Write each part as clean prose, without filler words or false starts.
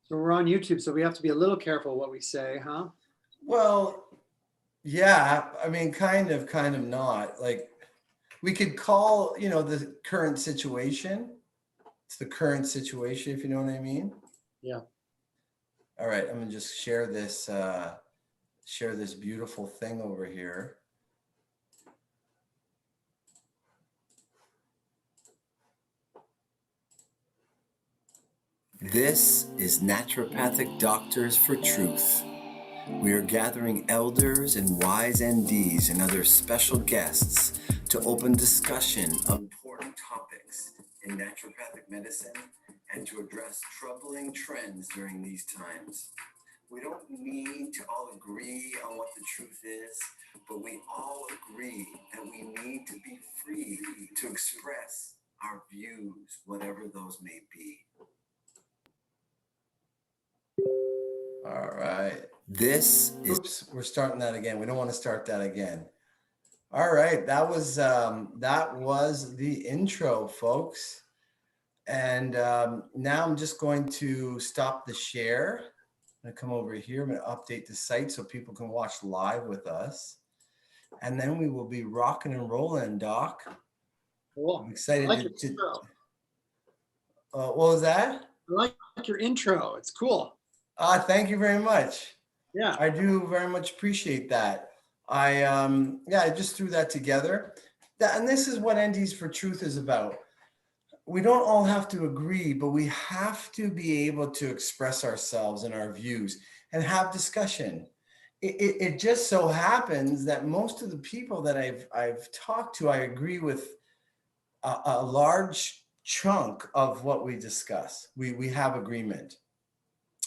So we're on YouTube, so we have to be a little careful what we say, huh? Well, yeah, I mean, kind of not. Like, we could call, the current situation. It's the current situation, if you know what I mean. Yeah. All right, I'm gonna just share this beautiful thing over here. This is Naturopathic Doctors for Truth. We are gathering elders and wise NDs and other special guests to open discussion of important topics in naturopathic medicine and to address troubling trends during these times. We don't need to all agree on what the truth is, but we all agree that we need to be free to express our views, whatever those may be. All right. This is. Oops, we're starting that again. We don't want to start that again. All right, that was the intro, folks. And now I'm just going to stop the share. I'm gonna come over here. I'm gonna update the site so people can watch live with us, and then we will be rocking and rolling, Doc. Cool. I'm excited I like to. your intro. What was that? I like your intro. It's cool. Thank you very much. Yeah. I do very much appreciate that. I just threw that together. And this is what NDs for Truth is about. We don't all have to agree, but we have to be able to express ourselves and our views and have discussion. It just so happens that most of the people that I've talked to, I agree with a large chunk of what we discuss. We have agreement,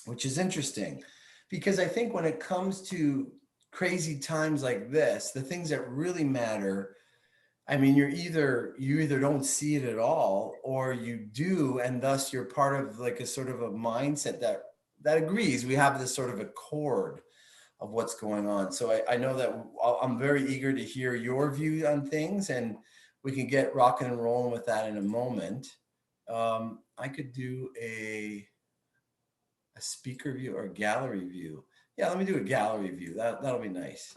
which is interesting, because I think when it comes to crazy times like this, the things that really matter, I mean, you either don't see it at all, or you do, and thus you're part of like a sort of a mindset that agrees. We have this sort of accord of what's going on. So I know that I'm very eager to hear your view on things, and we can get rocking and rolling with that in a moment. I could do a speaker view or gallery view. Yeah, let me do a gallery view. That'll be nice.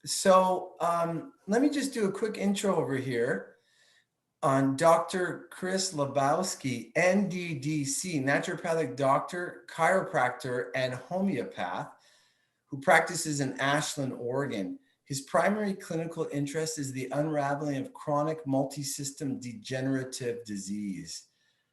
So let me just do a quick intro over here on Dr. Chris Lebowski, NDDC, naturopathic doctor, chiropractor, and homeopath, who practices in Ashland, Oregon. His primary clinical interest is the unraveling of chronic multi-system degenerative disease.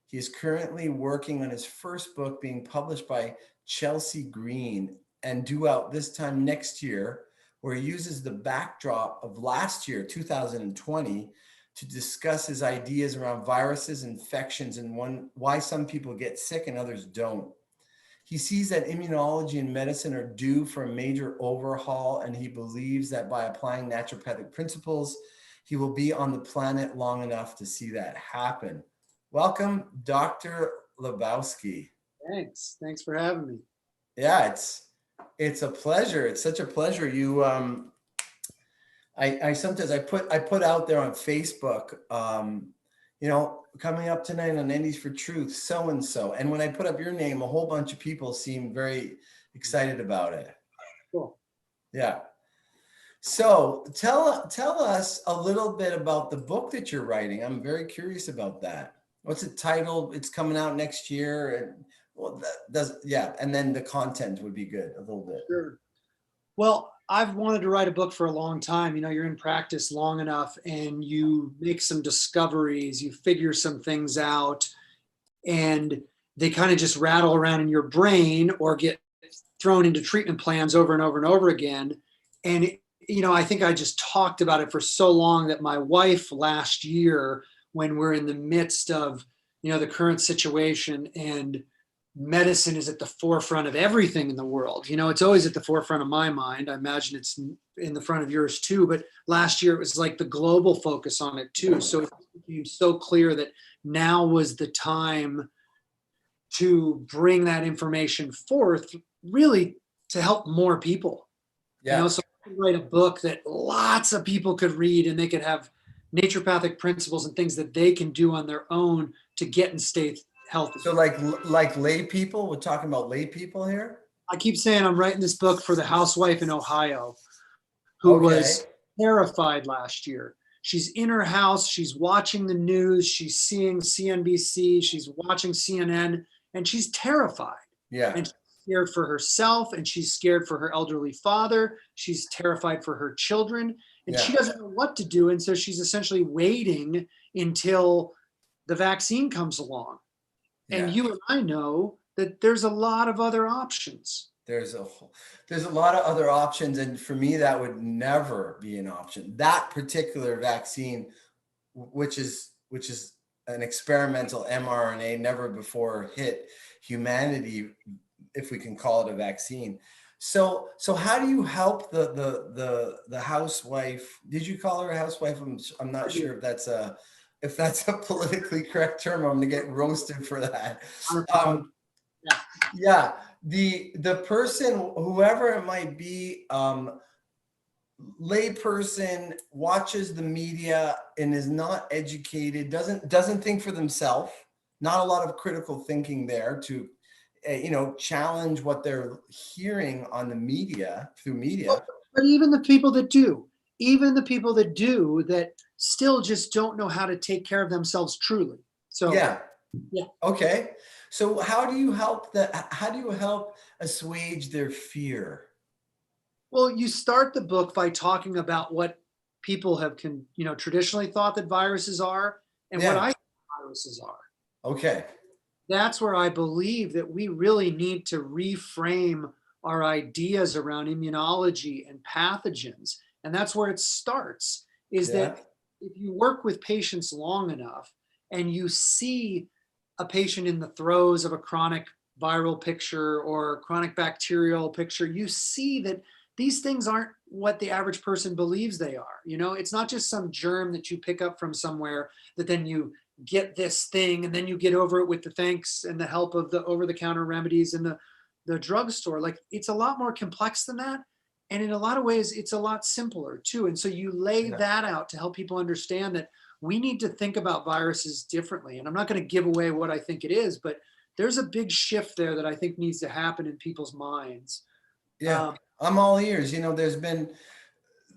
He is currently working on his first book, being published by Chelsea Green and due out this time next year, where he uses the backdrop of last year, 2020, to discuss his ideas around viruses, infections, and why some people get sick and others don't. He sees that immunology and medicine are due for a major overhaul, and he believes that by applying naturopathic principles, he will be on the planet long enough to see that happen. Welcome, Dr. Lebowski. Thanks for having me. Yeah, it's a pleasure. It's such a pleasure. You, I sometimes I put out there on Facebook, coming up tonight on NDs for Truth, so and so. And when I put up your name, a whole bunch of people seemed very excited about it. Cool. Yeah. So tell us a little bit about the book that you're writing. I'm very curious about that. What's it titled? It's coming out next year. And and then the content would be good a little bit. Sure. Well, I've wanted to write a book for a long time. You're in practice long enough and you make some discoveries, you figure some things out, and they kind of just rattle around in your brain or get thrown into treatment plans over and over and over again. And, I think I just talked about it for so long that my wife last year, when we're in the midst of, the current situation and medicine is at the forefront of everything in the world. It's always at the forefront of my mind. I imagine it's in the front of yours too, but last year it was like the global focus on it too. So it became so clear that now was the time to bring that information forth, really to help more people. Yeah. So I could write a book that lots of people could read, and they could have naturopathic principles and things that they can do on their own to get and stay healthy. So like lay people, we're talking about lay people here. I keep saying I'm writing this book for the housewife in Ohio who Okay. was terrified last year. She's in her house, she's watching the news, she's seeing CNBC, she's watching CNN, and she's terrified. Yeah. And she's scared for herself, and she's scared for her elderly father. She's terrified for her children, and she Yeah. doesn't know what to do. And so she's essentially waiting until the vaccine comes along. And Yeah. you and I know that there's a lot of other options. There's a lot of other options, and for me, that would never be an option. That particular vaccine, which is an experimental mRNA, never before hit humanity, if we can call it a vaccine. So how do you help the housewife? Did you call her a housewife? I'm not sure if that's a politically correct term. I'm gonna get roasted for that. Yeah. Yeah, the person, whoever it might be, lay person, watches the media and is not educated, doesn't think for themselves. Not a lot of critical thinking there to challenge what they're hearing on the media, through media. But even the people that do, even the people that do that still just don't know how to take care of themselves truly. So Yeah. yeah. Okay. So how do you help assuage their fear? Well, you start the book by talking about what people have traditionally thought that viruses are and what Yeah. I think viruses are. Okay. That's where I believe that we really need to reframe our ideas around immunology and pathogens. And that's where it starts, is Yeah. that if you work with patients long enough and you see a patient in the throes of a chronic viral picture or chronic bacterial picture, you see that these things aren't what the average person believes they are. It's not just some germ that you pick up from somewhere that then you get this thing and then you get over it with the thanks and the help of the over-the-counter remedies in the drugstore. Like, it's a lot more complex than that. And in a lot of ways, it's a lot simpler too. And so you lay Yeah. that out to help people understand that we need to think about viruses differently. And I'm not going to give away what I think it is, but there's a big shift there that I think needs to happen in people's minds. Yeah. I'm all ears. There's been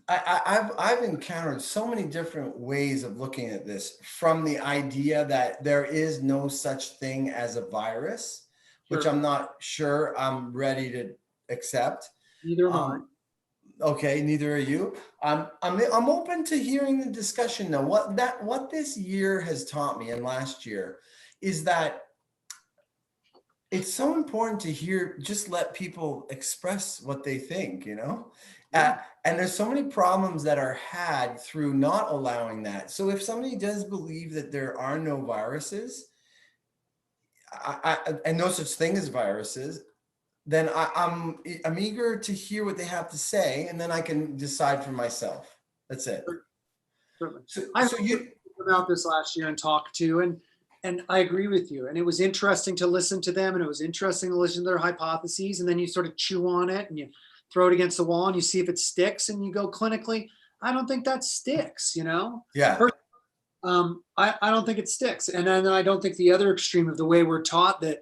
I've encountered so many different ways of looking at this, from the idea that there is no such thing as a virus, which Sure. I'm not sure I'm ready to accept. Neither am I. Okay, neither are you. I'm open to hearing the discussion though. What this year has taught me, and last year, is that it's so important to just let people express what they think, Yeah. and there's so many problems that are had through not allowing that. So if somebody does believe that there are no viruses, and no such thing as viruses, then I'm eager to hear what they have to say, and then I can decide for myself. That's it. Certainly. So, I so you, about this last year and talked to, and I agree with you. And it was interesting to listen to them, and it was interesting to listen to their hypotheses. And then you sort of chew on it and you throw it against the wall and you see if it sticks. And you go, clinically, I don't think that sticks. yeah, I don't think it sticks. And then I don't think the other extreme of the way we're taught that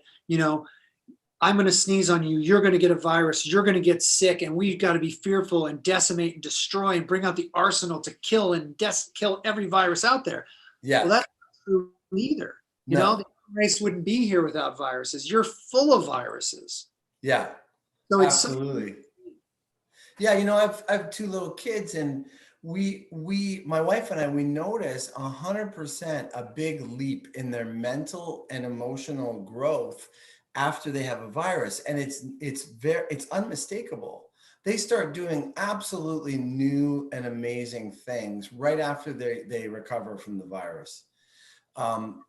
I'm going to sneeze on you, you're going to get a virus, you're going to get sick, and we've got to be fearful and decimate and destroy and bring out the arsenal to kill and kill every virus out there. yeah. Well, that's not true either. No. The human race wouldn't be here without viruses. You're full of viruses. Yeah, So it's absolutely. Yeah, I have two little kids, and my wife and I, we notice 100% a big leap in their mental and emotional growth after they have a virus, and it's unmistakable. They start doing absolutely new and amazing things right after they recover from the virus.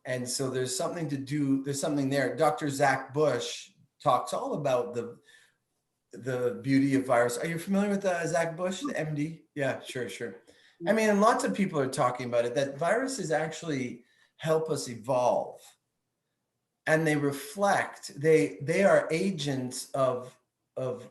And so there's something there. Dr. Zach Bush talks all about the beauty of virus. Are you familiar with Zach Bush, the MD? Yeah, sure. I mean, and lots of people are talking about it, that viruses actually help us evolve. And they reflect, they are agents of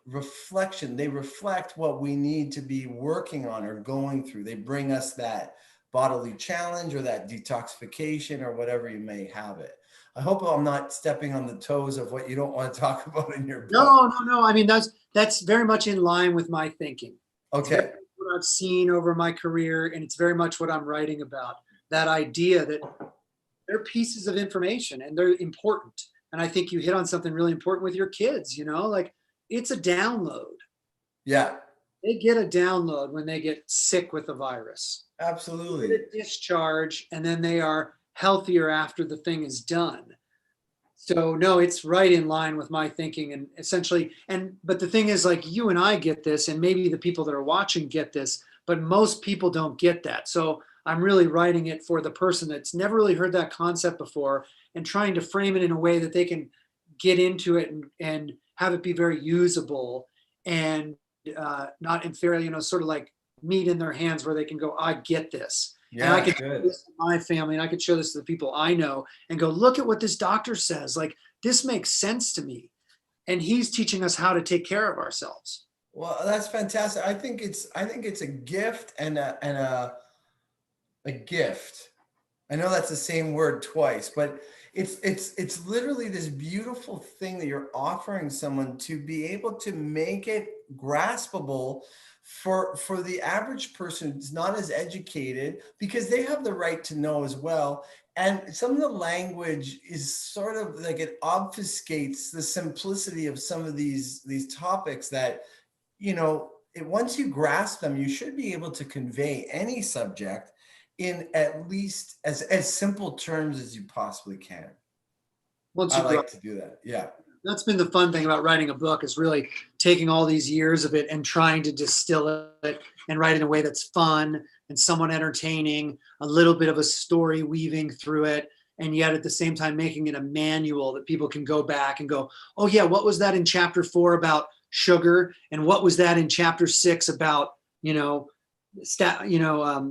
reflection. They reflect what we need to be working on or going through. They bring us that bodily challenge or that detoxification or whatever you may have it. I hope I'm not stepping on the toes of what you don't want to talk about in your book. No. I mean, that's very much in line with my thinking. It's very Okay. much what I've seen over my career, and it's very much what I'm writing about. That idea that they're pieces of information and they're important. And I think you hit on something really important with your kids, like it's a download. Yeah, They get a download when they get sick with the virus. absolutely. Get a discharge, and then they are healthier after the thing is done. So no, it's right in line with my thinking, and essentially, but the thing is, like, you and I get this, and maybe the people that are watching get this, but most people don't get that. So I'm really writing it for the person that's never really heard that concept before, and trying to frame it in a way that they can get into it and have it be very usable, and not inferior, sort of like meat in their hands where they can go, I get this. And I Yeah, could show good. this to my family, and I could show this to the people I know and go, look at what this doctor says. Like, this makes sense to me. And he's teaching us how to take care of ourselves. Well, that's fantastic. I think it's a gift and a gift. I know that's the same word twice, but it's literally this beautiful thing that you're offering someone to be able to make it graspable for the average person who's not as educated, because they have the right to know as well. And some of the language is sort of like, it obfuscates the simplicity of some of these topics that, once you grasp them, you should be able to convey any subject in at least as simple terms as you possibly can. Once I you grow, like to do that. Yeah. that's been the fun thing about writing a book, is really taking all these years of it and trying to distill it and write it in a way that's fun and somewhat entertaining, a little bit of a story weaving through it, and yet at the same time making it a manual that people can go back and go, oh yeah, what was that in chapter 4 about sugar, and what was that in chapter 6 about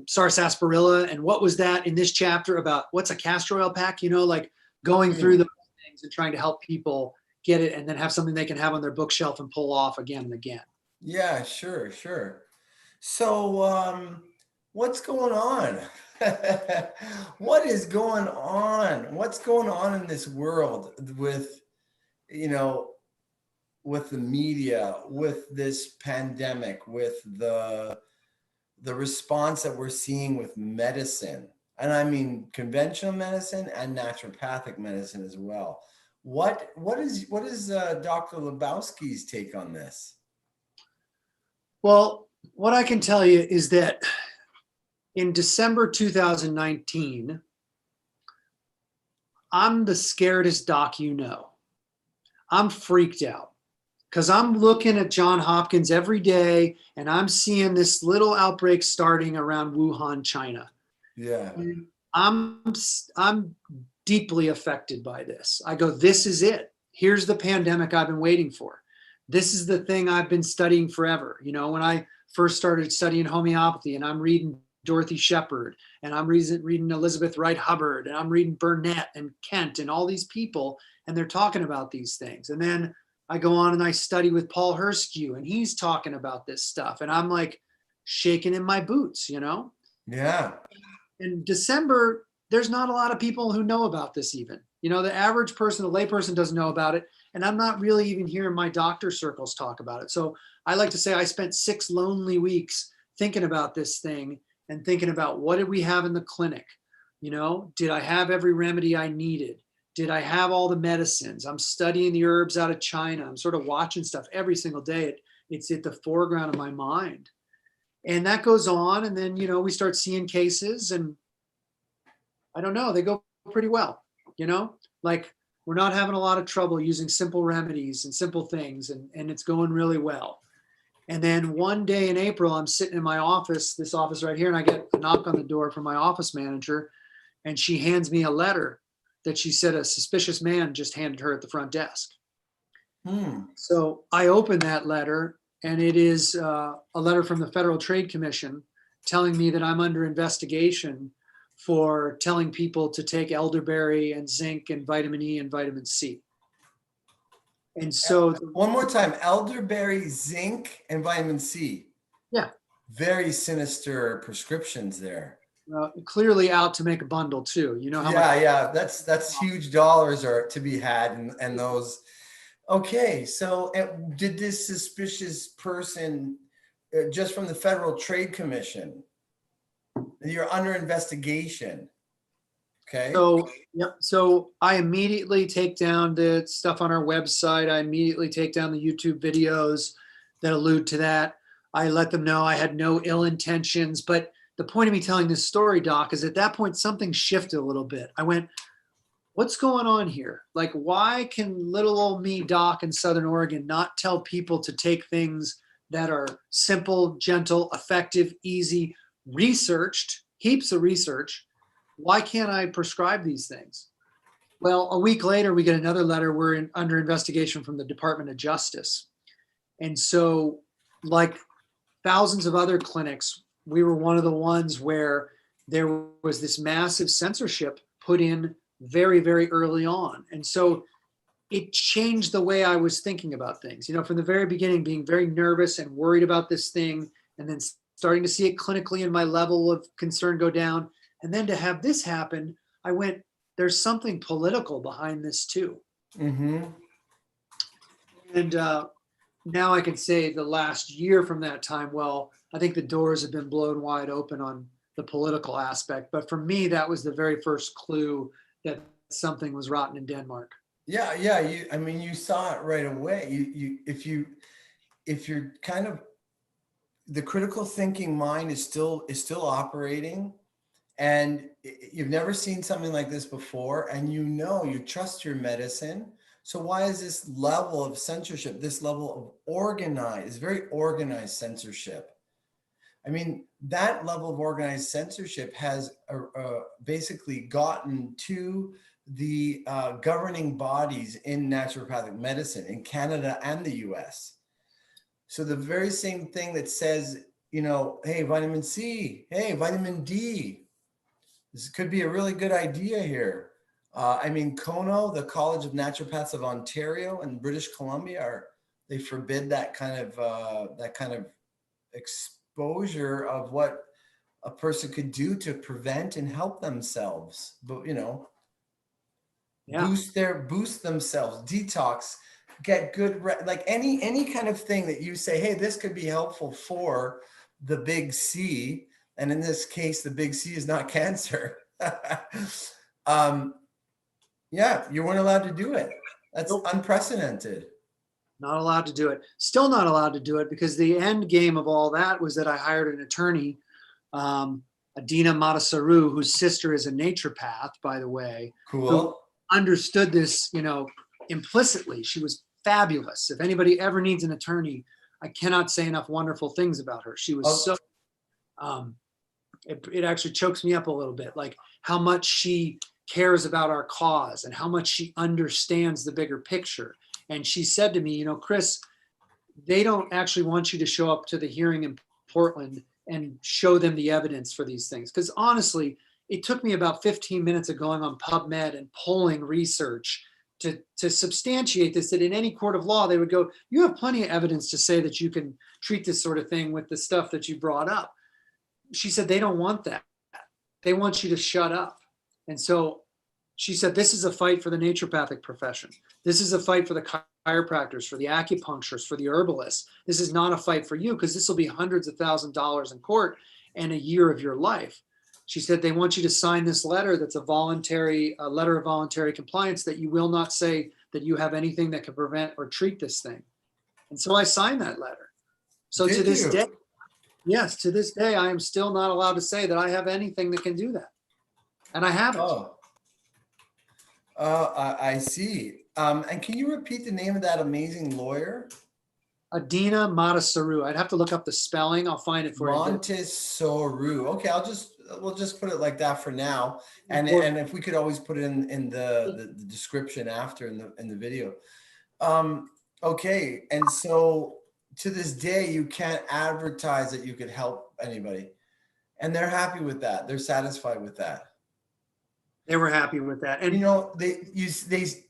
sarsaparilla, and what was that in this chapter about what's a castor oil pack, like going through those things and trying to help people get it, and then have something they can have on their bookshelf and pull off again and again. Yeah, sure. So, what's going on? What is going on? What's going on in this world with, with the media, with this pandemic, with the response that we're seeing with medicine? And I mean conventional medicine and naturopathic medicine as well. What is Dr. Lebowski's take on this? Well, what I can tell you is that in December 2019, I'm the scaredest doc I'm freaked out because I'm looking at Johns Hopkins every day, and I'm seeing this little outbreak starting around Wuhan, China. Yeah. And I'm deeply affected by this. I go, this is it. Here's the pandemic I've been waiting for. This is the thing I've been studying forever. When I first started studying homeopathy, and I'm reading Dorothy Shepard, and I'm reading Elizabeth Wright Hubbard, and I'm reading Burnett and Kent and all these people, and they're talking about these things. And then I go on and I study with Paul Herskew, and he's talking about this stuff. And I'm like shaking in my boots, Yeah. In December, there's not a lot of people who know about this even. The average person, the layperson doesn't know about it. And I'm not really even hearing my doctor circles talk about it. So I like to say I spent 6 lonely weeks thinking about this thing and thinking about, what did we have in the clinic? Did I have every remedy I needed? Did I have all the medicines? I'm studying the herbs out of China. I'm sort of watching stuff every single day. It's at the foreground of my mind. And that goes on. And then, we start seeing cases, and I don't know, they go pretty well, like we're not having a lot of trouble using simple remedies and simple things, and it's going really well. And then one day in April, I'm sitting in my office, this office right here, and I get a knock on the door from my office manager, and she hands me a letter that she said a suspicious man just handed her at the front desk. So I opened that letter, and it is a letter from the Federal Trade Commission telling me that I'm under investigation for telling people to take elderberry and zinc and vitamin E and vitamin C. And so one more time, elderberry, zinc, and vitamin C. Yeah. Very sinister prescriptions there. Clearly out to make a bundle too. You know how much. Yeah, that's huge dollars are to be had, and those. Okay, so did this suspicious person, just from the Federal Trade Commission, you're under investigation? Okay. So, yep. So I immediately take down the stuff on our website. I immediately take down the YouTube videos that allude to that. I let them know I had no ill intentions. But the point of me telling this story, Doc, is at that point something shifted a little bit. I went, what's going on here? Like, why can little old me, Doc, in Southern Oregon, not tell people to take things that are simple, gentle, effective, easy, researched, heaps of research? Why can't I prescribe these things? Well, a week later, we get another letter. We're under investigation from the Department of Justice. And so, like thousands of other clinics, we were one of the ones where there was this massive censorship put in very, very early on. And so it changed the way I was thinking about things. You know, from the very beginning, being very nervous and worried about this thing, and then starting to see it clinically and my level of concern go down. And then to have this happen, I went, there's something political behind this too. Mm-hmm. And now I can say the last year from that time, well, I think the doors have been blown wide open on the political aspect. But for me, that was the very first clue that something was rotten in Denmark. Yeah. I mean, you saw it right away. If you're kind of, the critical thinking mind is still operating, and you've never seen something like this before, and you trust your medicine. So why is this level of censorship, this level of very organized censorship? I mean, that level of organized censorship has basically gotten to the governing bodies in naturopathic medicine in Canada and the US. So the very same thing that says, hey, vitamin C, hey, vitamin D, this could be a really good idea here. I mean, KONO, the College of Naturopaths of Ontario and British Columbia, they forbid that kind of exposure of what a person could do to prevent and help themselves, but boost themselves, detox, get good, like any kind of thing that you say, hey, this could be helpful for the big C. And in this case, the big C is not cancer. Yeah, you weren't allowed to do it. That's unprecedented. Not allowed to do it. Still not allowed to do it, because the end game of all that was that I hired an attorney, Adina Matasaru, whose sister is a naturopath, by the way. Cool. Who understood this, implicitly. She was fabulous. If anybody ever needs an attorney, I cannot say enough wonderful things about her. She was so, it actually chokes me up a little bit, like how much she cares about our cause and how much she understands the bigger picture. And she said to me, Chris, they don't actually want you to show up to the hearing in Portland and show them the evidence for these things. Because honestly, it took me about 15 minutes of going on PubMed and pulling research to substantiate this, that in any court of law, they would go, you have plenty of evidence to say that you can treat this sort of thing with the stuff that you brought up. She said, they don't want that. They want you to shut up. And so she said, this is a fight for the naturopathic profession. This is a fight for the chiropractors, for the acupuncturists, for the herbalists. This is not a fight for you, because this will be hundreds of thousands of dollars in court and a year of your life. She said, they want you to sign this letter that's a letter of voluntary compliance, that you will not say that you have anything that can prevent or treat this thing. And so I signed that letter. So to this day, yes, to this day, I am still not allowed to say that I have anything that can do that. And I haven't. I see. And can you repeat the name of that amazing lawyer? Adina Matasaru. I'd have to look up the spelling. I'll find it for you. Matasaru. Okay, we'll just put it like that for now. And if we could always put it in the description after in the video. Okay, and so to this day, you can't advertise that you could help anybody, and they're happy with that. They're satisfied with that. They were happy with that. And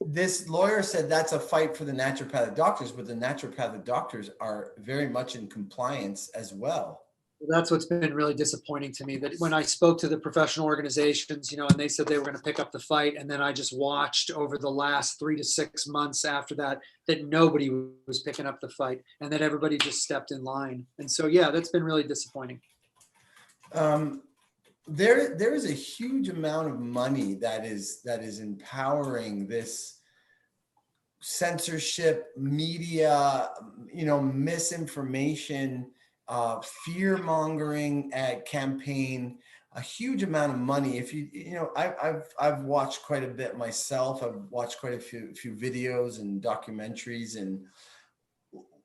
this lawyer said that's a fight for the naturopathic doctors, but the naturopathic doctors are very much in compliance as well. That's what's been really disappointing to me, that when I spoke to the professional organizations, and they said they were going to pick up the fight, and then I just watched over the last 3 to 6 months after that, that nobody was picking up the fight, and that everybody just stepped in line. And so, yeah, that's been really disappointing. There is a huge amount of money that is empowering this censorship, media, misinformation, fear mongering campaign. A huge amount of money. If I've watched quite a bit myself. I've watched quite a few videos and documentaries, and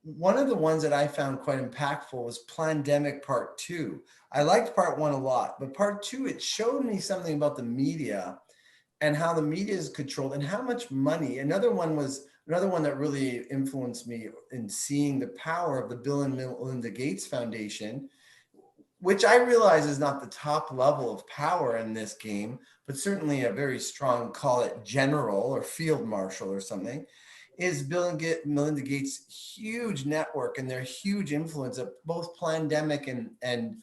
one of the ones that I found quite impactful was Plandemic Part 2. I liked Part 1 a lot, but Part 2, it showed me something about the media and how the media is controlled and how much money. Another one that really influenced me in seeing the power of the Bill and Melinda Gates Foundation, which I realize is not the top level of power in this game, but certainly a very strong, call it general or field marshal or something, is Bill and Melinda Gates' huge network and their huge influence of both Plandemic and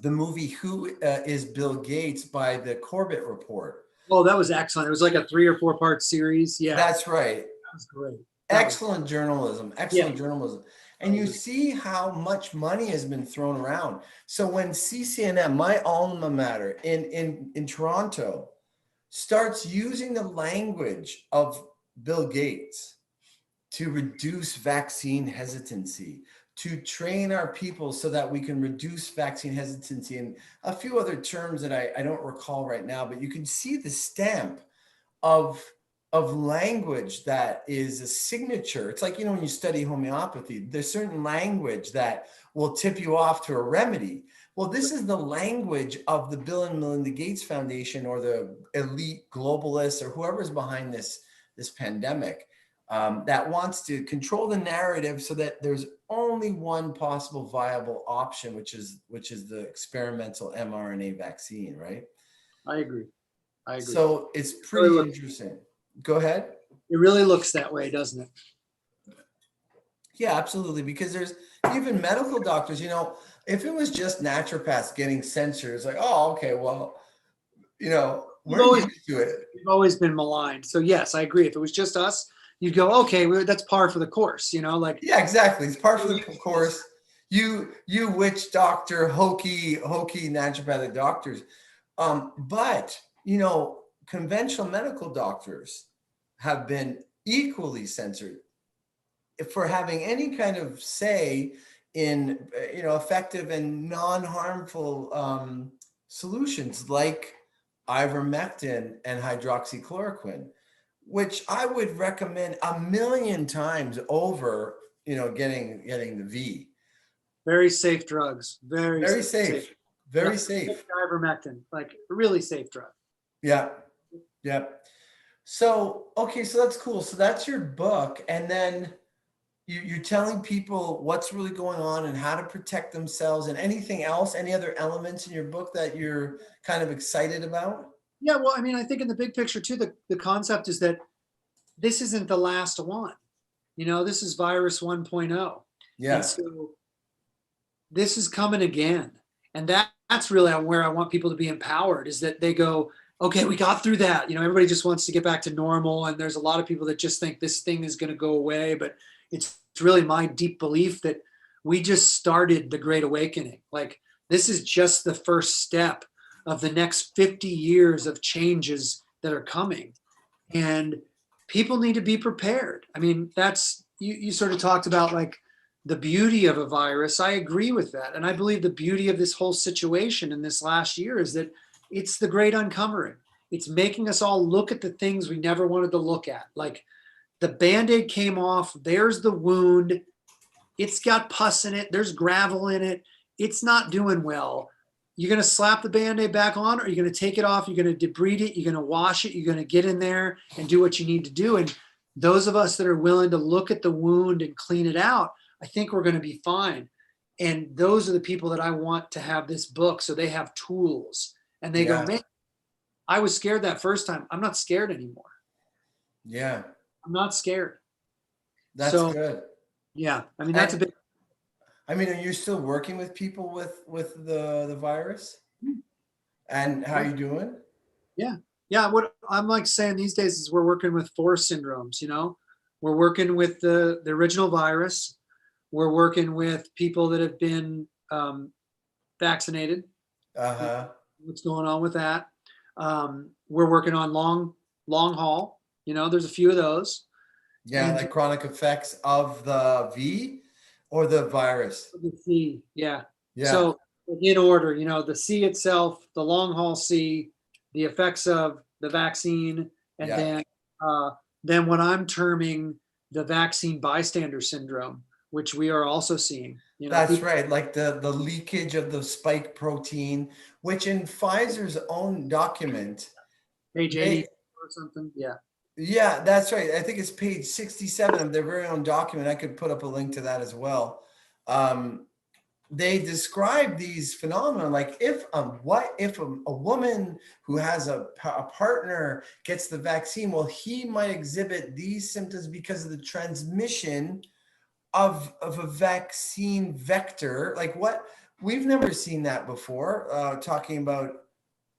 the movie Who is Bill Gates by the Corbett Report. Oh, that was excellent. It was like a 3 or 4 part series. Yeah, That's right. that was great. Excellent journalism. And you see how much money has been thrown around. So when CCNM, my alma mater in Toronto, starts using the language of Bill Gates to reduce vaccine hesitancy, to train our people so that we can reduce vaccine hesitancy, and a few other terms that I don't recall right now, but you can see the stamp of language that is a signature. It's like, when you study homeopathy, there's certain language that will tip you off to a remedy. Well, this is the language of the Bill and Melinda Gates Foundation, or the elite globalists, or whoever's behind this pandemic, that wants to control the narrative so that there's only one possible viable option, which is the experimental mRNA vaccine, right? I agree. So it's pretty interesting. Go ahead. It really looks that way, doesn't it? Yeah, absolutely. Because there's even medical doctors, if it was just naturopaths getting censored, it's like, oh, okay, well, we're used to it. We've always been maligned. So yes, I agree. If it was just us, you'd go, okay, that's par for the course, Yeah, exactly. It's par for the course. You witch doctor, hokey naturopathic doctors. But, conventional medical doctors have been equally censored for having any kind of say in, effective and non-harmful solutions like ivermectin and hydroxychloroquine, which I would recommend 1,000,000 times over, getting the V. Very safe drugs. Very safe. Very safe. Ivermectin, like really safe drug. Yeah. So, okay, so that's cool. So that's your book. And then you're telling people what's really going on and how to protect themselves, and anything else, any other elements in your book that you're kind of excited about? Yeah, well, I think in the big picture too, the concept is that this isn't the last one. This is virus 1.0. Yeah. And so this is coming again. And that's really where I want people to be empowered, is that they go, okay, we got through that. Everybody just wants to get back to normal. And there's a lot of people that just think this thing is going to go away. But it's really my deep belief that we just started the Great Awakening. Like, this is just the first step of the next 50 years of changes that are coming. And people need to be prepared. That's, you sort of talked about like the beauty of a virus. I agree with that. And I believe the beauty of this whole situation in this last year is that it's the great uncovering. It's making us all look at the things we never wanted to look at. Like, the Band-Aid came off, there's the wound, it's got pus in it, there's gravel in it, it's not doing well. You're going to slap the Band-Aid back on, or you're going to take it off, you're going to debride it, you're going to wash it, you're going to get in there and do what you need to do. And those of us that are willing to look at the wound and clean it out, I think we're going to be fine. And those are the people that I want to have this book, so they have tools and they go, man, I was scared that first time. I'm not scared anymore. Yeah. I'm not scared. That's good. Yeah. That's a big. I mean, are you still working with people with the virus? And how you doing? Yeah. Yeah. What I'm like saying these days is we're working with four syndromes, we're working with the original virus. We're working with people that have been vaccinated. Uh-huh. What's going on with that? We're working on long haul. There's a few of those. Yeah, And like chronic effects of the V or the virus. the C, yeah. Yeah, So in order, the C itself, the long haul C, the effects of the vaccine, and yeah. then what I'm terming the vaccine bystander syndrome, which we are also seeing. That's People right. Like the leakage of the spike protein, which in Pfizer's own document, page they 80 or something. Yeah. yeah, that's right. I think it's page 67 of their very own document. I could put up a link to that as well. Um, they describe these phenomena like if a woman who has a partner gets the vaccine, well, he might exhibit these symptoms because of the transmission of a vaccine vector. Like what, we've never seen that before, talking about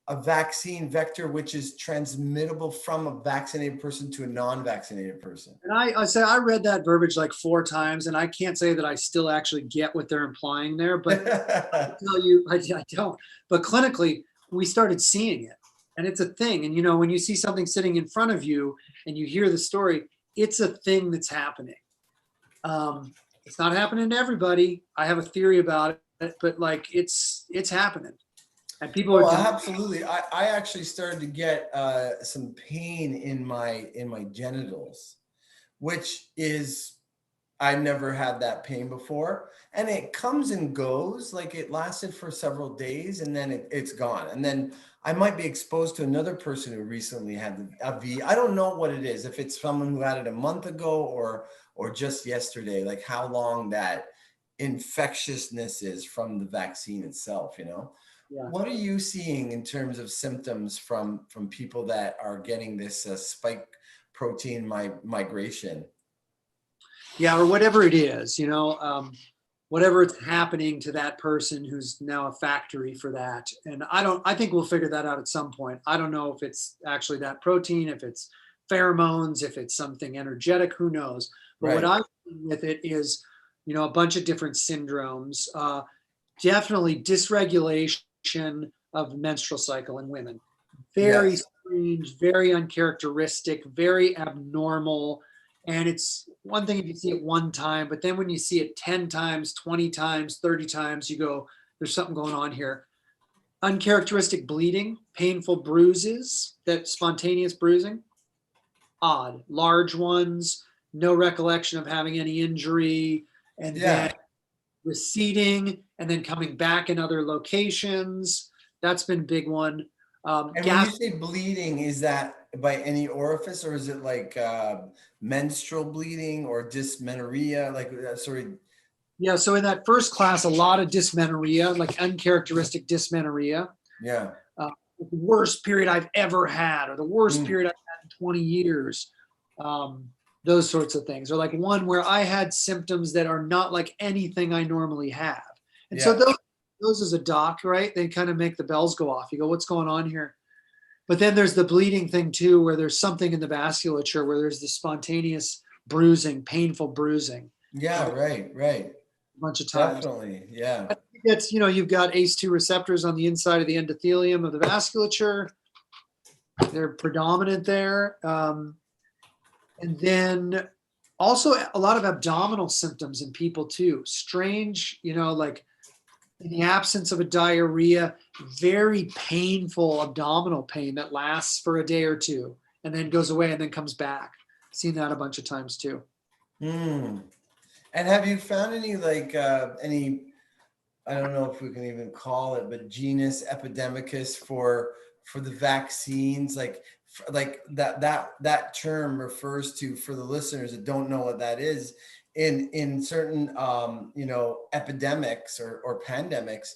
a vaccine vector which is transmittable from a vaccinated person to a non-vaccinated person. And I say I read that verbiage like four times, and I can't say that I still actually get what they're implying there, but tell you, I don't. But clinically, we started seeing it, and it's a thing. And when you see something sitting in front of you and you hear the story, it's a thing that's happening. It's not happening to everybody. I have a theory about it, but like it's happening, and people are Oh, doing. absolutely. I actually started to get some pain in my genitals, which is, I never had that pain before. And it comes and goes, like it lasted for several days and then it's gone. And then I might be exposed to another person who recently had a V. I don't know what it is, if it's someone who had it a month ago or just yesterday, like how long that infectiousness is from the vaccine itself. Yeah. What are you seeing in terms of symptoms from people that are getting this spike protein migration? Yeah, or whatever it is, whatever it's happening to that person who's now a factory for that. And I think we'll figure that out at some point. I don't know if it's actually that protein, if it's pheromones, if it's something energetic, who knows? But what Right. I'm seeing with it is, a bunch of different syndromes, definitely dysregulation of menstrual cycle in women. Very Yes. strange, very uncharacteristic, very abnormal. And it's one thing if you see it one time, but then when you see it 10 times, 20 times, 30 times, you go, there's something going on here. Uncharacteristic bleeding, painful bruises, that spontaneous bruising, odd. Large ones, no recollection of having any injury, and then Yeah. receding and then coming back in other locations. That's been a big one. And when you Gas. say bleeding, is that by any orifice or is it like menstrual bleeding or dysmenorrhea? Like, sorry. Yeah, so in that first class, a lot of dysmenorrhea, like uncharacteristic dysmenorrhea. Yeah. The worst period I've ever had, or the worst Mm, period I've had in 20 years. Um, those sorts of things. Or like one where I had symptoms that are not like anything I normally have. And so yeah. those as a doc, right? They kind of make the bells go off. You go, what's going on here? But then there's the bleeding thing too, where there's something in the vasculature where there's the spontaneous bruising, painful bruising Yeah. Right. Right. a bunch of times. Definitely. Yeah. It's, you've got ACE2 receptors on the inside of the endothelium of the vasculature. They're predominant there. And then also a lot of abdominal symptoms in people too. Strange, like in the absence of a diarrhea, very painful abdominal pain that lasts for a day or two and then goes away and then comes back. Seen that a bunch of times too. Mm. And have you found any like any, I don't know if we can even call it, but genus epidemicus for the vaccines, like that term refers to, for the listeners that don't know what that is, in certain epidemics or pandemics,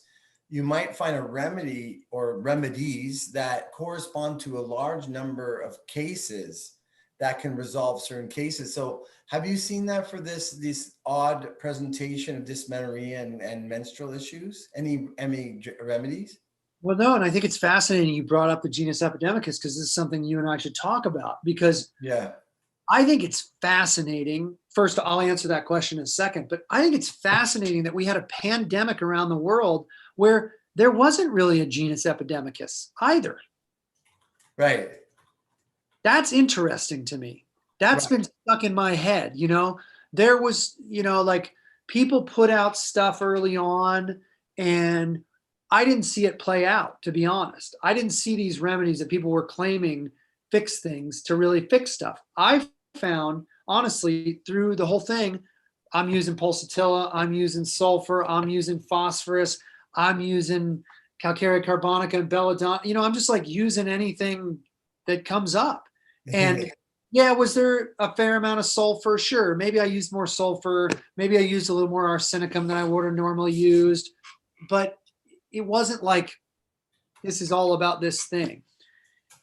you might find a remedy or remedies that correspond to a large number of cases that can resolve certain cases. So have you seen that for this odd presentation of dysmenorrhea and menstrual issues? Any remedies? Well, no, and I think it's fascinating you brought up the genus epidemicus because this is something you and I should talk about because Yeah. I think it's fascinating. First, I'll answer that question in a second, but I think it's fascinating that we had a pandemic around the world where there wasn't really a genus epidemicus either. Right. That's interesting to me. That's Right. been stuck in my head. There was, like people put out stuff early on and I didn't see it play out, to be honest. I didn't see these remedies that people were claiming fix things to really fix stuff. I found, honestly, through the whole thing, I'm using pulsatilla, I'm using sulfur, I'm using phosphorus, I'm using calcareous carbonica and belladonna. I'm just like using anything that comes up. And yeah, was there a fair amount of sulfur? Sure. Maybe I used more sulfur. Maybe I used a little more arsenicum than I would have normally used. But it wasn't like this is all about this thing.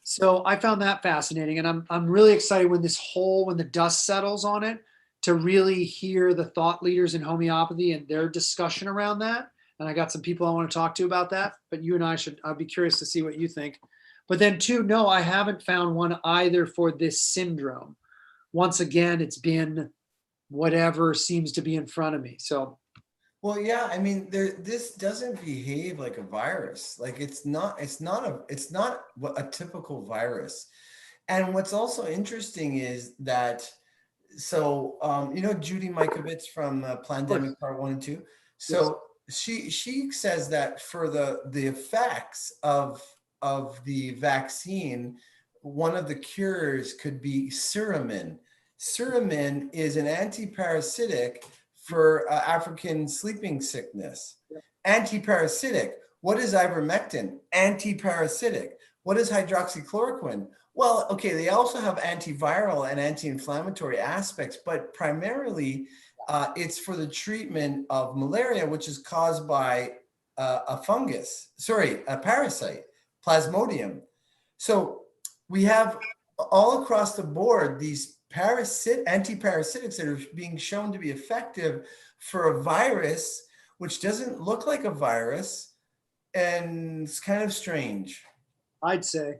So I found that fascinating. And I'm really excited when when the dust settles on it, to really hear the thought leaders in homeopathy and their discussion around that. And I got some people I want to talk to about that, but you and I'd be curious to see what you think. But then two, no, I haven't found one either for this syndrome. Once again, it's been whatever seems to be in front of me. So, Well, yeah, I mean, this doesn't behave like a virus. Like it's not a typical virus. And what's also interesting is that, so, Judy Mikovits from of course, Plandemic Part 1 and 2. yes, So she says that for the effects of the vaccine, one of the cures could be Suramin. Suramin is an antiparasitic for African sleeping sickness. yeah, Antiparasitic. What is ivermectin? Antiparasitic. What is hydroxychloroquine? Well, okay, they also have antiviral and anti-inflammatory aspects, but primarily it's for the treatment of malaria, which is caused by a parasite, Plasmodium. So we have all across the board these antiparasitics that are being shown to be effective for a virus, which doesn't look like a virus, and it's kind of strange. I'd say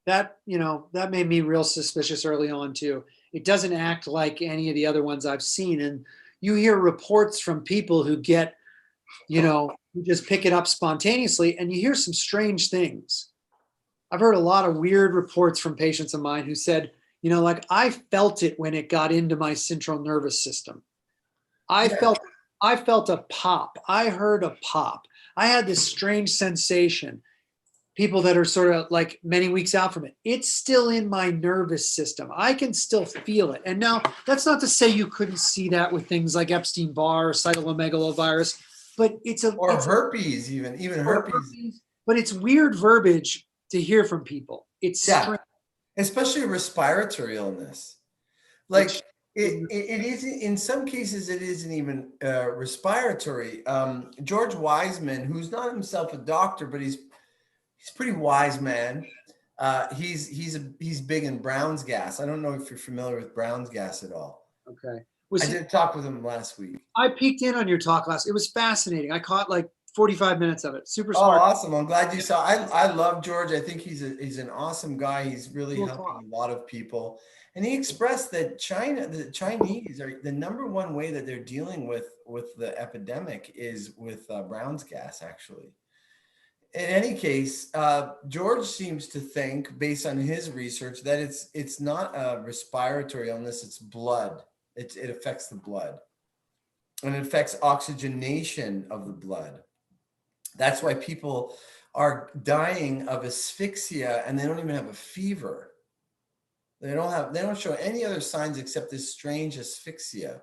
that made me real suspicious early on too. It doesn't act like any of the other ones I've seen. And you hear reports from people who who just pick it up spontaneously, and you hear some strange things. I've heard a lot of weird reports from patients of mine who said, like I felt it when it got into my central nervous system. I Yeah. felt I felt a pop. I heard a pop. I had this strange sensation. People that are sort of like many weeks out from it, it's still in my nervous system. I can still feel it. And now that's not to say you couldn't see that with things like Epstein-Barr or cytomegalovirus, but Or herpes, even herpes. but it's weird verbiage to hear from people. It's Yeah, strange. especially respiratory illness. Like Which, it is, in some cases it isn't even respiratory. George Wiseman, who's not himself a doctor, but he's a pretty wise man. He's big in Brown's gas. I don't know if you're familiar with Brown's gas at all. okay. I did talk with him last week. I peeked in on your talk last. It was fascinating. I caught like 45 minutes of it. Super Oh, smart. awesome! I'm glad you saw. I love George. I think he's an awesome guy. He's really Cool helping talk. a lot of people. And he expressed that the Chinese are the number one way that they're dealing with the epidemic is with Brown's gas, actually. In any case, George seems to think, based on his research, that it's not a respiratory illness, it's blood. It affects the blood. And it affects oxygenation of the blood. That's why people are dying of asphyxia and they don't even have a fever. They don't show any other signs except this strange asphyxia.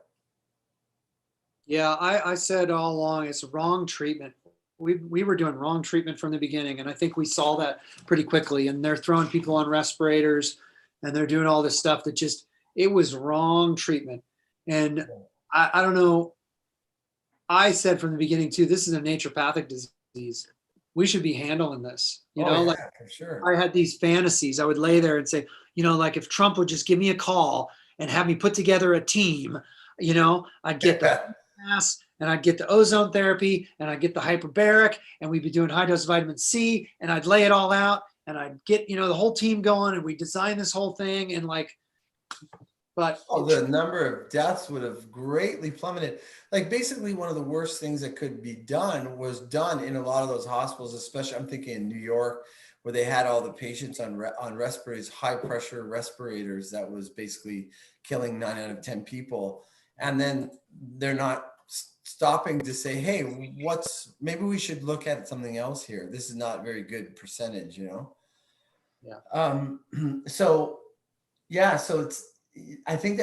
Yeah, I said all along it's wrong treatment. We were doing wrong treatment from the beginning, and I think we saw that pretty quickly. And they're throwing people on respirators, and they're doing all this stuff that it was wrong treatment. And I don't know. I said from the beginning too, this is a naturopathic disease. we should be handling this. Oh Like yeah, for sure. I had these fantasies. I would lay there and say, like if Trump would just give me a call and have me put together a team, I'd get the mass and I'd get the ozone therapy and I'd get the hyperbaric and we'd be doing high dose vitamin C and I'd lay it all out and I'd get, the whole team going and we design this whole thing and but Oh, the number of deaths would have greatly plummeted. Like basically one of the worst things that could be done was done in a lot of those hospitals, especially I'm thinking in New York, where they had all the patients on respirators, high pressure respirators that was basically killing 9 out of 10 people. And then they're not stopping to say, hey, maybe we should look at something else here. This is not very good percentage, Yeah. So yeah, so I think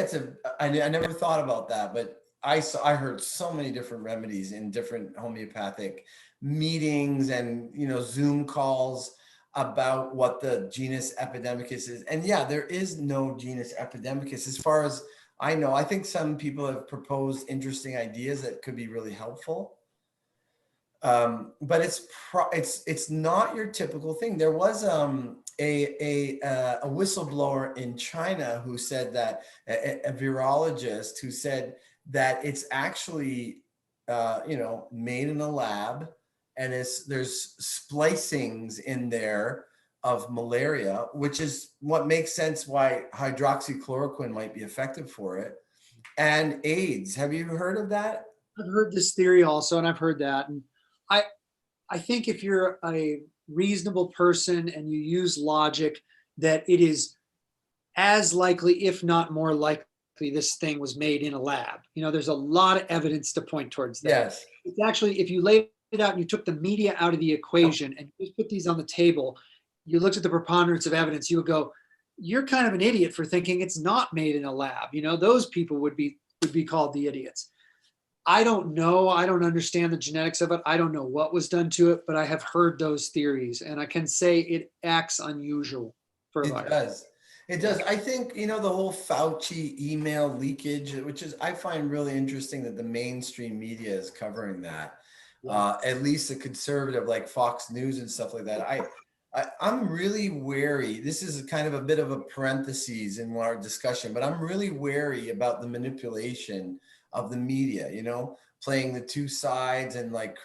I never thought about that, but I heard so many different remedies in different homeopathic meetings and, Zoom calls about what the genus epidemicus is. And yeah, there is no genus epidemicus as far as I know. I think some people have proposed interesting ideas that could be really helpful. But it's not your typical thing. There was a whistleblower in China who said that a virologist who said that it's actually made in a lab and there's splicings in there of malaria, which is what makes sense why hydroxychloroquine might be effective for it, and AIDS. Have you heard of that? I've heard this theory also, and I've heard that. And I think if you're a reasonable person and you use logic, that it is as likely, if not more likely, this thing was made in a lab. There's a lot of evidence to point towards that. Yes. It's actually, if you laid it out and you took the media out of the equation and you just put these on the table, you looked at the preponderance of evidence, you would go, you're kind of an idiot for thinking it's not made in a lab. Those people would be called the idiots. I don't know. I don't understand the genetics of it. I don't know what was done to it, but I have heard those theories, and I can say it acts unusual for a It virus. does. It does. I think, the whole Fauci email leakage, which is, I find really interesting that the mainstream media is covering that. Yeah. At least the conservative, like Fox News and stuff like that. I'm really wary. This is kind of a bit of a parenthesis in our discussion, but I'm really wary about the manipulation of the media, playing the two sides and like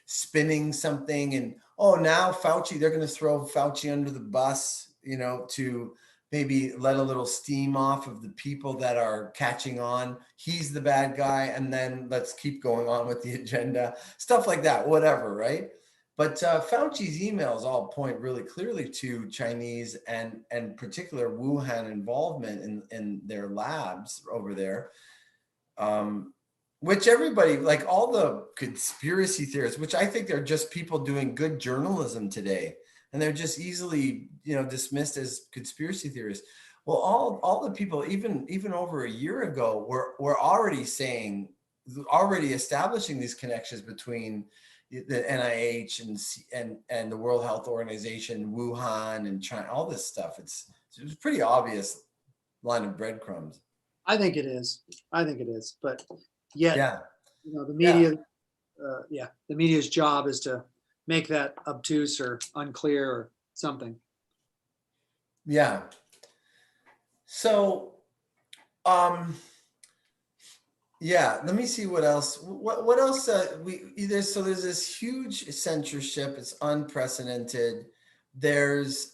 spinning something. And, oh, now Fauci, they're going to throw Fauci under the bus, to maybe let a little steam off of the people that are catching on. He's the bad guy. And then let's keep going on with the agenda, stuff like that, whatever. Right. But Fauci's emails all point really clearly to Chinese and particular Wuhan involvement in their labs over there. Which everybody, like all the conspiracy theorists, which I think they're just people doing good journalism today, and they're just easily, dismissed as conspiracy theorists. Well, all the people, even over a year ago, were already establishing these connections between the NIH and the World Health Organization, Wuhan and China, all this stuff. It's pretty obvious line of breadcrumbs. I think it is. But yet, Yeah. The media, the media's job is to make that obtuse or unclear or something. Yeah. So, yeah, let me see what else. What else? There's this huge censorship. It's unprecedented. There's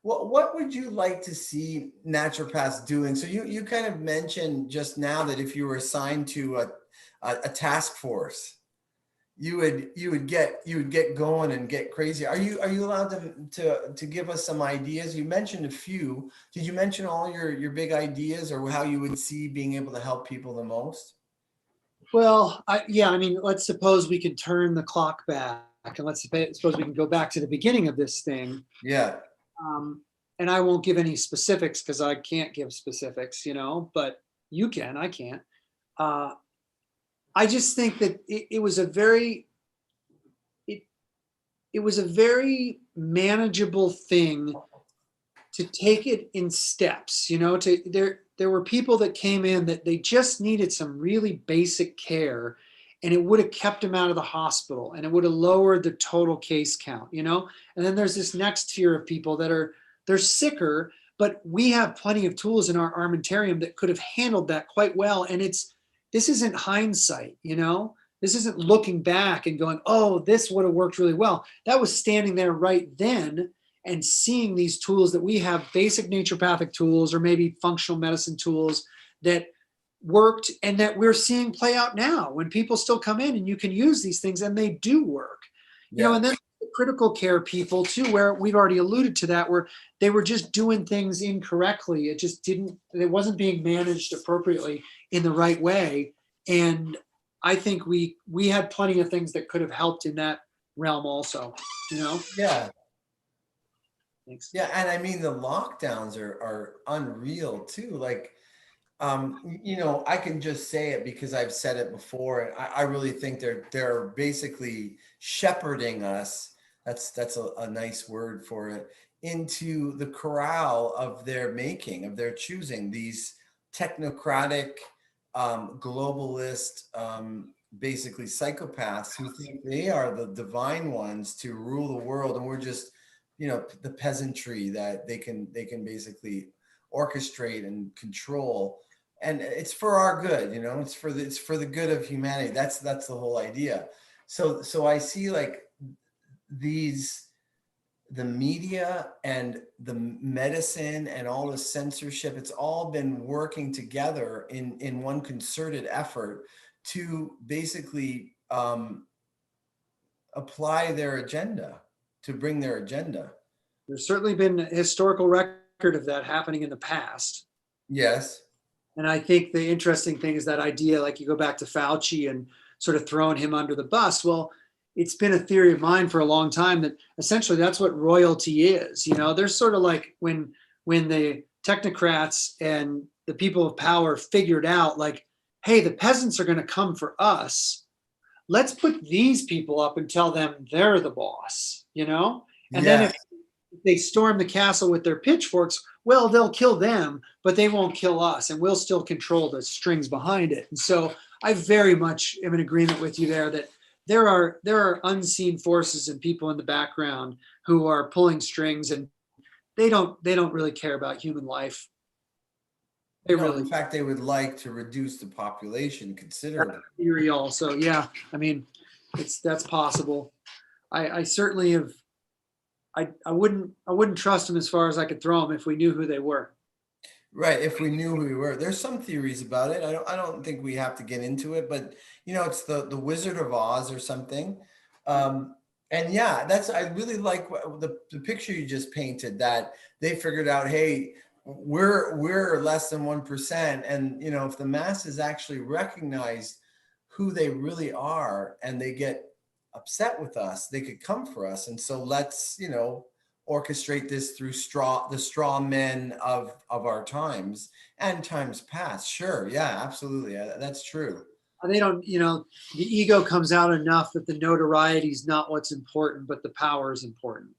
what would you like to see naturopaths doing? So you kind of mentioned just now that if you were assigned to a task force, you would get going and get crazy. Are you allowed to give us some ideas? You mentioned a few. Did you mention all your big ideas or how you would see being able to help people the most? Well, let's suppose we could turn the clock back and let's suppose we can go back to the beginning of this thing. Yeah. And I won't give any specifics because I can't give specifics, but you can, I can't. I just think that it was a very manageable thing to take it in steps, there were people that came in that they just needed some really basic care. and it would have kept him out of the hospital, and it would have lowered the total case count, you know? And then there's this next tier of people that they're sicker, but we have plenty of tools in our armamentarium that could have handled that quite well. And this isn't hindsight, you know? This isn't looking back and going, oh, this would have worked really well. That was standing there right then and seeing these tools that we have, basic naturopathic tools or maybe functional medicine tools that worked and that we're seeing play out now when people still come in and you can use these things and they do work. You know, Yeah. and then the critical care people too, where we've already alluded to that, where they were just doing things incorrectly. It wasn't being managed appropriately in the right way. And I think we had plenty of things that could have helped in that realm also, you know? Yeah. Thanks. Yeah. And I mean, the lockdowns are unreal too. Like, I can just say it because I've said it before. And I really think they're basically shepherding us. That's a nice word for it, into the corral of their making, of their choosing, these technocratic, globalist, basically psychopaths who think they are the divine ones to rule the world, and we're just, the peasantry that they can basically orchestrate and control. And it's for our good, it's for the good of humanity. That's the whole idea. So I see, like, these the media and the medicine and all the censorship, it's all been working together in one concerted effort to basically apply their agenda, to bring their agenda. There's certainly been a historical record of that happening in the past. Yes. And I think the interesting thing is that idea, like you go back to Fauci and sort of throwing him under the bus. Well, it's been a theory of mine for a long time that essentially that's what royalty is. You know, there's sort of like when the technocrats and the people of power figured out, like, hey, the peasants are going to come for us. Let's put these people up and tell them they're the boss, you know? And then Yeah. if they storm the castle with their pitchforks, well, they'll kill them, but they won't kill us, and we'll still control the strings behind it. And so I very much am in agreement with you there that there are unseen forces and people in the background who are pulling strings, and they don't really care about human life. They No, really in fact, they would like to reduce the population considerably. theory also. Yeah, I mean, that's possible. I certainly have. I wouldn't trust them as far as I could throw them if we knew who they were. Right, if we knew who we were. There's some theories about it. I don't think we have to get into it, but it's the Wizard of Oz or something. And yeah, I really like the picture you just painted, that they figured out, hey, we're less than 1%. And if the masses actually recognize who they really are and they get upset with us, they could come for us. And so let's, orchestrate this through the straw men of our times and times past. Sure. Yeah, absolutely. That's true. They don't, the ego comes out enough that the notoriety is not what's important, but the power is important.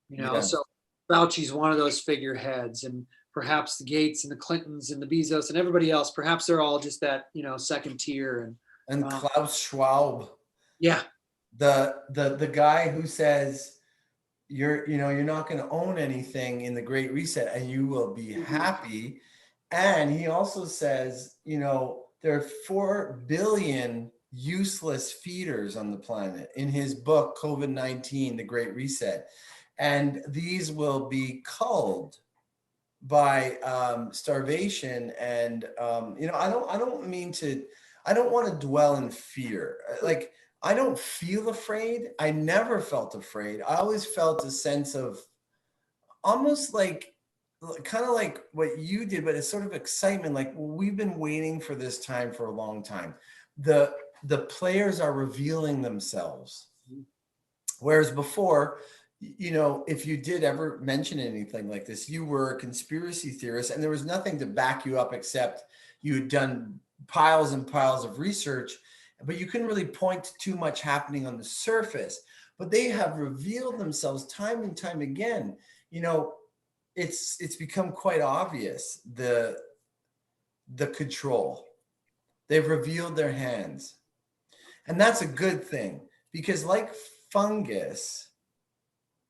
Yeah. So Fauci's one of those figureheads, and perhaps the Gates and the Clintons and the Bezos and everybody else, perhaps they're all just that, second tier. And Klaus Schwab, Yeah, the guy who says you're not going to own anything in the Great Reset and you will be happy. And he also says, there are 4 billion useless feeders on the planet, in his book, COVID-19, The Great Reset. And these will be culled by starvation. And, I don't want to dwell in fear. Like, I don't feel afraid. I never felt afraid. I always felt a sense of almost like, kind of like what you did, but it's sort of excitement. Like, we've been waiting for this time for a long time. The players are revealing themselves. Whereas before, if you did ever mention anything like this, you were a conspiracy theorist and there was nothing to back you up except you had done piles and piles of research, but you couldn't really point to too much happening on the surface. But they have revealed themselves time and time again. It's become quite obvious, the control. They've revealed their hands. And that's a good thing because like fungus,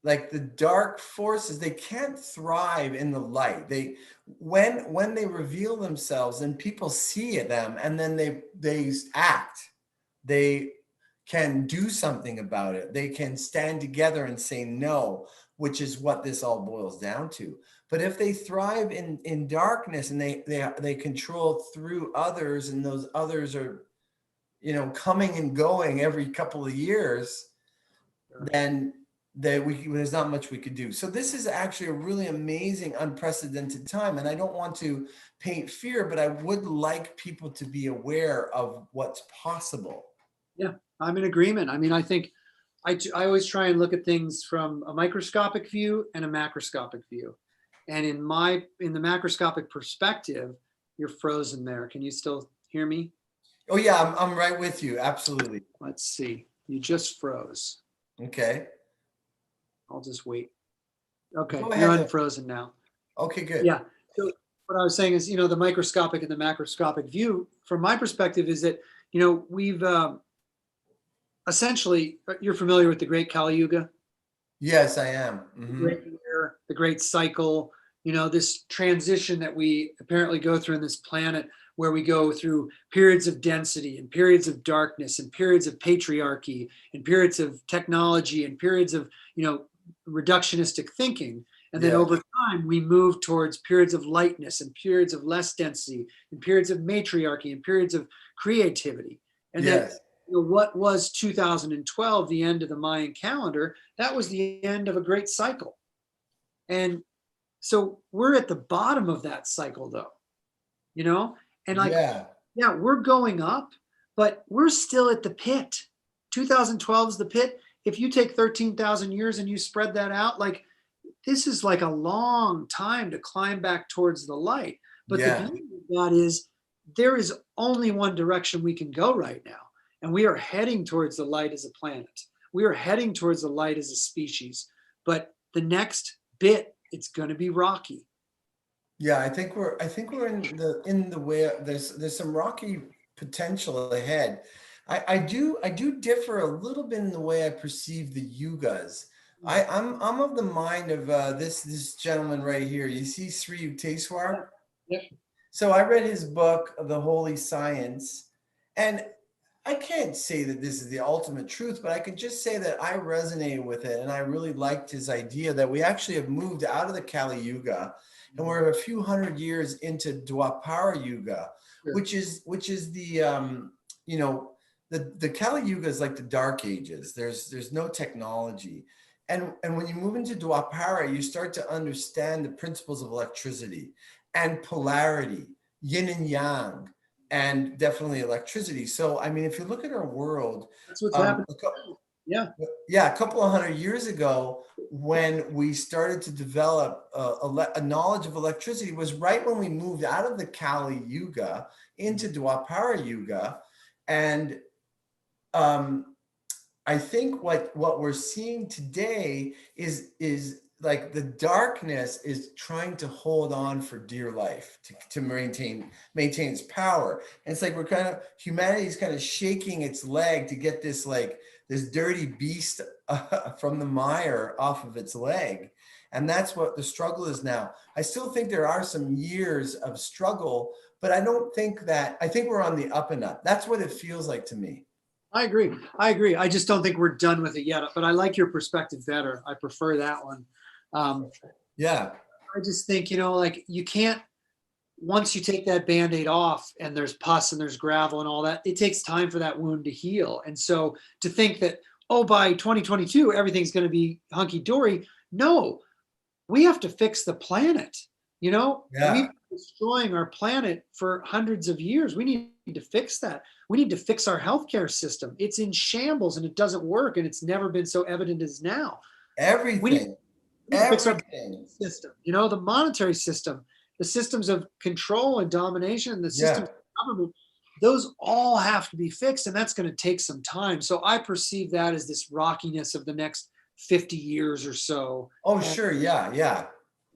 like the dark forces, they can't thrive in the light. They when they reveal themselves and people see them and then they act, they can do something about it. They can stand together and say no, which is what this all boils down to. But if they thrive in darkness and they control through others, and those others are, coming and going every couple of years, then there's not much we could do. So this is actually a really amazing, unprecedented time. And I don't want to paint fear, but I would like people to be aware of what's possible. Yeah, I'm in agreement. I mean, I think I always try and look at things from a microscopic view and a macroscopic view. And in the macroscopic perspective, you're frozen there. Can you still hear me? Oh yeah, I'm right with you. Absolutely. Let's see. You just froze. Okay. I'll just wait. Okay, Go you're ahead. unfrozen now. Okay, good. Yeah. So what I was saying is, the microscopic and the macroscopic view, from my perspective, is that, we've essentially, you're familiar with the Great Kali Yuga, Yes, I am. the Great Year, the Great Cycle, this transition that we apparently go through in this planet, where we go through periods of density and periods of darkness and periods of patriarchy and periods of technology and periods of, reductionistic thinking. And then Yeah. over time, we move towards periods of lightness and periods of less density and periods of matriarchy and periods of creativity. And then, Yes. what was 2012, the end of the Mayan calendar, that was the end of a great cycle. And so we're at the bottom of that cycle, though, and Yeah. yeah, we're going up, but we're still at the pit. 2012 is the pit. If you take 13,000 years and you spread that out, this is like a long time to climb back towards the light. But the Yeah. beauty of that is there is only one direction we can go right now. And we are heading towards the light as a planet. We are heading towards the light as a species. But the next bit, it's going to be rocky. Yeah, I think we're in the way. There's some rocky potential ahead. I do differ a little bit in the way I perceive the yugas. I'm of the mind of this gentleman right here. You see Sri Yukteswar? Yep. So I read his book, The Holy Science, and I can't say that this is the ultimate truth, but I could just say that I resonated with it, and I really liked his idea that we actually have moved out of the Kali Yuga, and we're a few hundred years into Dwapara Yuga, Sure. which is the Kali Yuga is like the Dark Ages. There's no technology, and when you move into Dwapara, you start to understand the principles of electricity and polarity, yin and yang, and definitely electricity. So, I mean, if you look at our world, That's what's um, happening. Yeah. yeah, a couple of hundred years ago, when we started to develop a knowledge of electricity, was right when we moved out of the Kali Yuga into Dwapara Yuga, and I think what we're seeing today is like the darkness is trying to hold on for dear life to maintain its power. And it's like humanity is kind of shaking its leg to get this dirty beast from the mire off of its leg. And that's what the struggle is now. I still think there are some years of struggle, but I think we're on the up and up. That's what it feels like to me. I agree. I just don't think we're done with it yet. But I like your perspective better. I prefer that one. Yeah. I just think, you can't, once you take that Band-Aid off and there's pus and there's gravel and all that, it takes time for that wound to heal. And so to think that, oh, by 2022, everything's going to be hunky dory. No, we have to fix the planet. We've Yeah. been destroying our planet for hundreds of years. We need to fix that. We need to fix our healthcare system. It's in shambles and it doesn't work. And it's never been so evident as now. Everything. We need to fix our Everything. system, the monetary system, the systems of control and domination, the systems of government. Those all have to be fixed. And that's going to take some time. So I perceive that as this rockiness of the next 50 years or so. Oh, sure. Yeah. Yeah.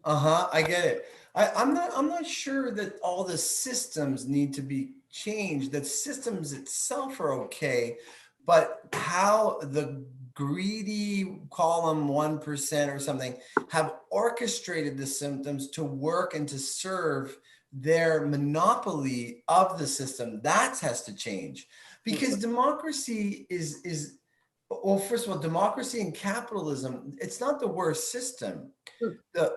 Uh-huh. I get it. I'm not sure that all the systems need to be changed. The systems itself are okay, but how the greedy, call them 1% or something, have orchestrated the systems to work and to serve their monopoly of the system. That has to change, because democracy is well, first of all, democracy and capitalism, it's not the worst system. Sure. The,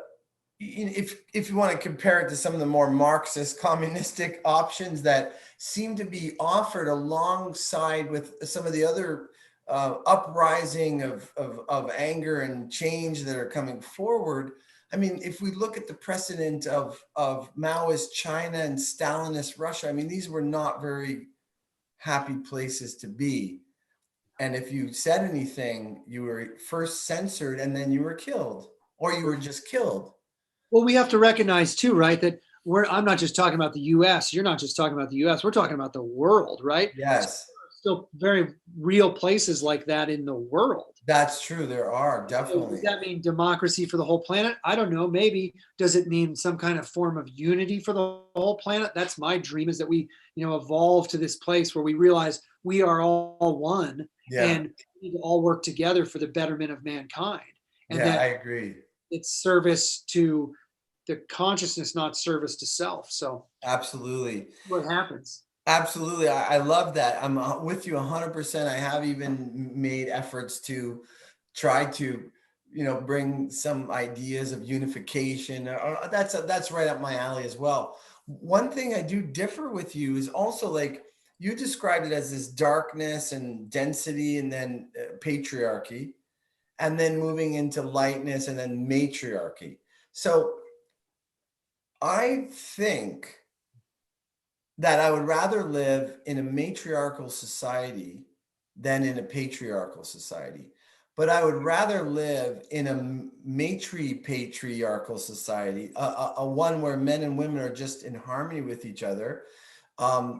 if you want to compare it to some of the more Marxist communistic options that seem to be offered alongside with some of the other uprising of anger and change that are coming forward. I mean, if we look at the precedent of Maoist China and Stalinist Russia, I mean, these were not very happy places to be. And if you said anything, you were first censored and then you were killed, or you were just killed. Well, we have to recognize too, right, that I'm not just talking about the US, you're not just talking about the US, we're talking about the world, right? Yes, Still very real places like that in the world. that's true. There are So definitely. does that mean democracy for the whole planet? I don't know. Maybe. Does it mean some kind of form of unity for the whole planet? That's my dream, is that we, evolve to this place where we realize we are all one, Yeah, and we need to all work together for the betterment of mankind. And yeah, I that agree. it's service to the consciousness, not service to self. So Absolutely. what happens? Absolutely. I love that. I'm with you 100%. I have even made efforts to try to, bring some ideas of unification. That's right up my alley as well. One thing I do differ with you is also, like, you described it as this darkness and density and then patriarchy, and then moving into lightness and then matriarchy. So I think that I would rather live in a matriarchal society than in a patriarchal society. But I would rather live in a matri-patriarchal society, a one where men and women are just in harmony with each other,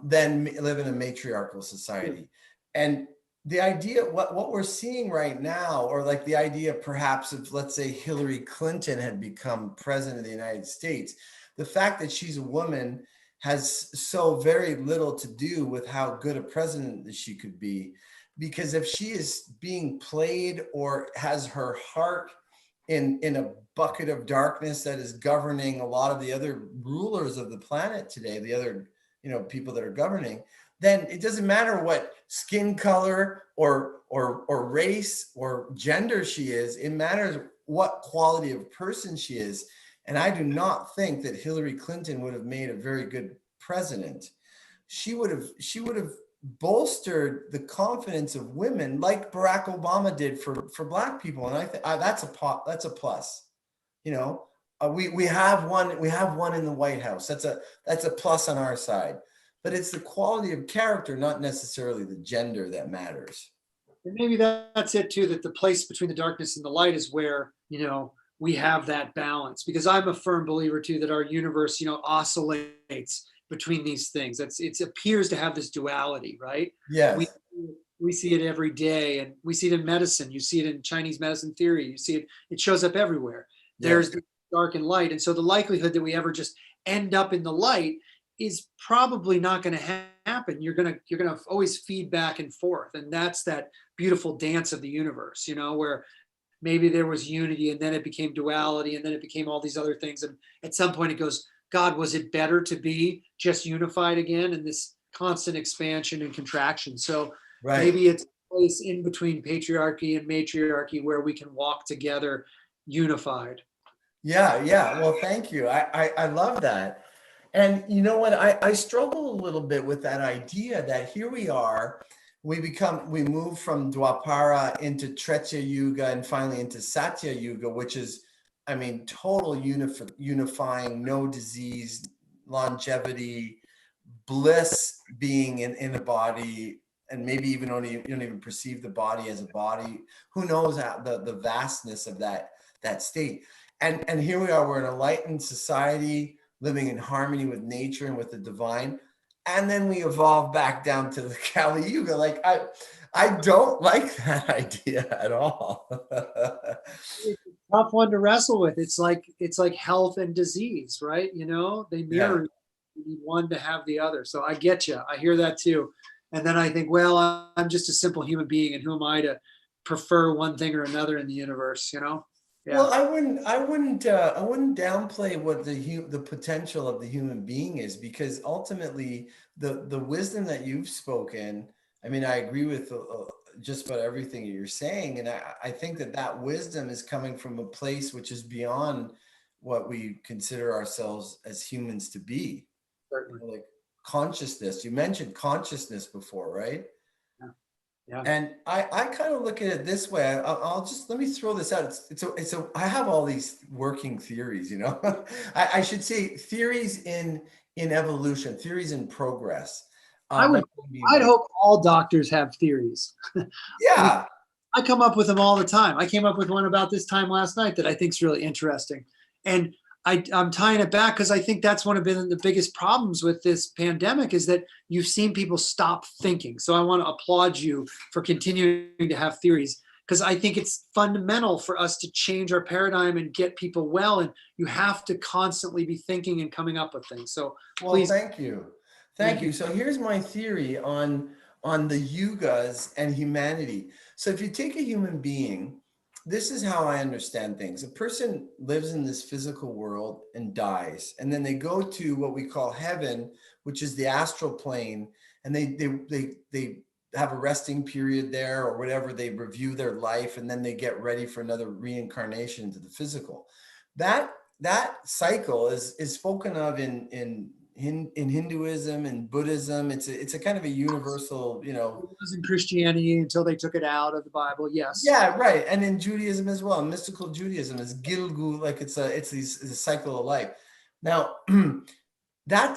than live in a matriarchal society. And the idea, what we're seeing right now, or like the idea perhaps of, let's say, Hillary Clinton had become president of the United States, the fact that she's a woman has so very little to do with how good a president that she could be. Because if she is being played or has her heart in a bucket of darkness that is governing a lot of the other rulers of the planet today, the other, people that are governing, then it doesn't matter what skin color or race or gender she is. It matters what quality of person she is. And I do not think that Hillary Clinton would have made a very good president. She would have bolstered the confidence of women, like Barack Obama did for Black people. And I think that's a plus. We have one in the White House. That's a plus on our side. But it's the quality of character, not necessarily the gender, that matters. And maybe that's it too, that the place between the darkness and the light is where, we have that balance. Because I'm a firm believer too that our universe, oscillates between these things. It appears to have this duality, right? Yes. We see it every day, and we see it in medicine. You see it in Chinese medicine theory. You see it shows up everywhere. There's the dark and light. And so the likelihood that we ever just end up in the light is probably not going to happen. You're going to always feed back and forth. And that's that beautiful dance of the universe, where maybe there was unity and then it became duality and then it became all these other things. And at some point it goes, God, was it better to be just unified again in this constant expansion and contraction? So Right. Maybe it's a place in between patriarchy and matriarchy where we can walk together unified. Yeah, yeah. Well, thank you. I love that. And you know what? I struggle a little bit with that idea that here we are, we move from Dwapara into Treta Yuga and finally into Satya Yuga, which is, I mean, total unifying, no disease, longevity, bliss, being in a body, and maybe even only you don't even perceive the body as a body. Who knows the vastness of that state. And here we are, we're in a enlightened society, living in harmony with nature and with the divine. And then we evolve back down to the Kali Yuga. Like, I don't like that idea at all. It's a tough one to wrestle with. It's like health and disease, right? They mirror. You need one to have the other. So I get you. I hear that too. And then I think, well, I'm just a simple human being, and who am I to prefer one thing or another in the universe, you know? Yeah. Well, I wouldn't downplay what the potential of the human being is, because ultimately the wisdom that you've spoken, I mean, I agree with just about everything you're saying, and I think that that wisdom is coming from a place which is beyond what we consider ourselves as humans to be. Certainly. Like consciousness. You mentioned consciousness before, right? Yeah. Yeah. And I kind of look at it this way. I'll just let me throw this out. I have all these working theories, you know. I should say theories in evolution, theories in progress. I would, That would be I'd my hope all doctors have theories. I mean, yeah. I come up with them all the time. I came up with one about this time last night that I think is really interesting. And I'm tying it back because I think that's one of the biggest problems with this pandemic is that you've seen people stop thinking. So I want to applaud you for continuing to have theories, because I think it's fundamental for us to change our paradigm and get people well. And you have to constantly be thinking and coming up with things. So Well, please. thank you. Thank you. So here's my theory on the yugas and humanity. So if you take a human being, this is how I understand things. A person lives in this physical world and dies, and then they go to what we call heaven, which is the astral plane, and they have a resting period there or whatever. They review their life, and then they get ready for another reincarnation into the physical. That that cycle is spoken of in Hinduism and Buddhism. It's a kind of a universal, you know. It was in Christianity until they took it out of the Bible. Yes. Yeah, right. And in Judaism as well, mystical Judaism is Gilgul, like it's a cycle of life. Now, that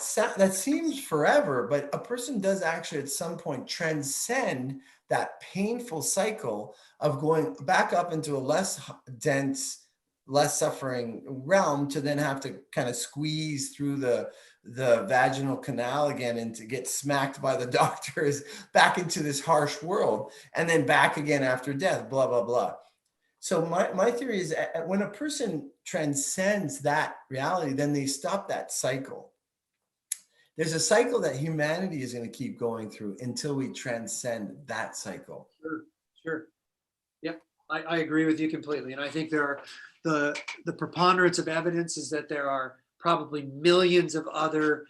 seems forever, but a person does actually at some point transcend that painful cycle of going back up into a less dense, less suffering realm to then have to kind of squeeze through the vaginal canal again and to get smacked by the doctors back into this harsh world and then back again after death, blah, blah, blah. So my theory is when a person transcends that reality, then they stop that cycle. There's a cycle that humanity is going to keep going through until we transcend that cycle. Sure. Sure. Yep. I agree with you completely. And I think there are the preponderance of evidence is that there are probably millions of other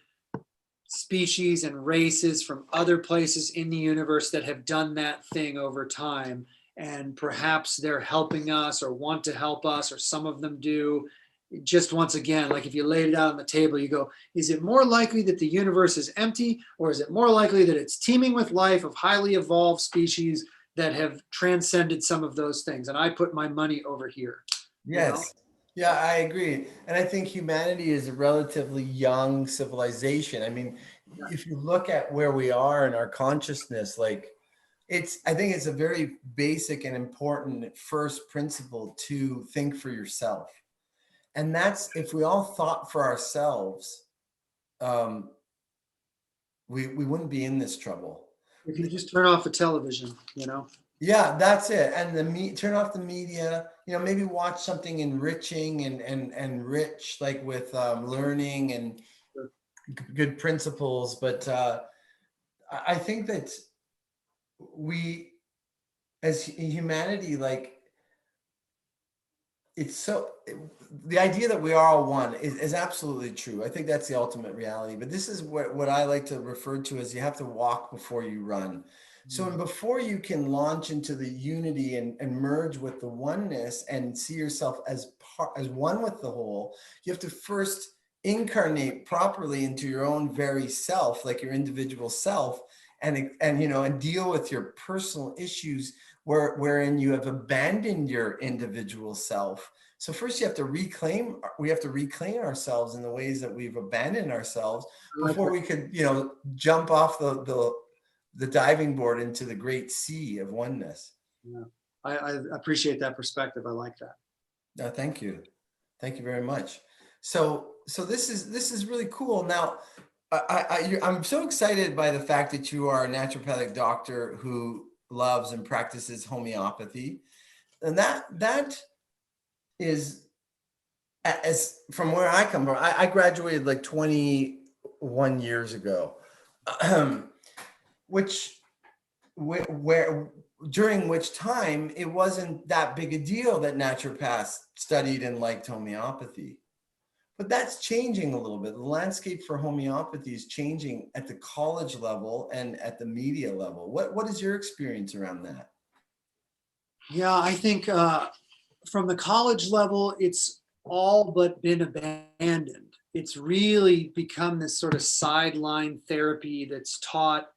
species and races from other places in the universe that have done that thing over time. And perhaps they're helping us or want to help us, or some of them do. Just once again, like if you laid it out on the table, you go, is it more likely that the universe is empty, or is it more likely that it's teeming with life of highly evolved species that have transcended some of those things? And I put my money over here, you know? Yes. Yeah, I agree. And I think humanity is a relatively young civilization. I mean, if you look at where we are in our consciousness, like I think it's a very basic and important first principle to think for yourself. And that's if we all thought for ourselves, um, we wouldn't be in this trouble. If you just turn off the television, you know? Yeah, that's it. And turn off the media, you know, maybe watch something enriching and rich, like with learning and good principles. But I think that we, as humanity, like it's so the idea that we are all one is absolutely true. I think that's the ultimate reality. But this is what I like to refer to as you have to walk before you run. So, and before you can launch into the unity and merge with the oneness and see yourself as as one with the whole, you have to first incarnate properly into your own very self, like your individual self, and you know, and deal with your personal issues wherein you have abandoned your individual self. So first we have to reclaim ourselves in the ways that we've abandoned ourselves before we could, you know, jump off the diving board into the great sea of oneness. Yeah. I appreciate that perspective. I like that. No, thank you. Thank you very much. So this is really cool. Now, I'm so excited by the fact that you are a naturopathic doctor who loves and practices homeopathy, and that is, as from where I come from. I graduated like 21 years ago. which where during which time it wasn't that big a deal that naturopaths studied and liked homeopathy. But that's changing a little bit. The landscape for homeopathy is changing at the college level and at the media level. What is your experience around that? Yeah, I think from the college level, it's all but been abandoned. It's really become this sort of sideline therapy that's taught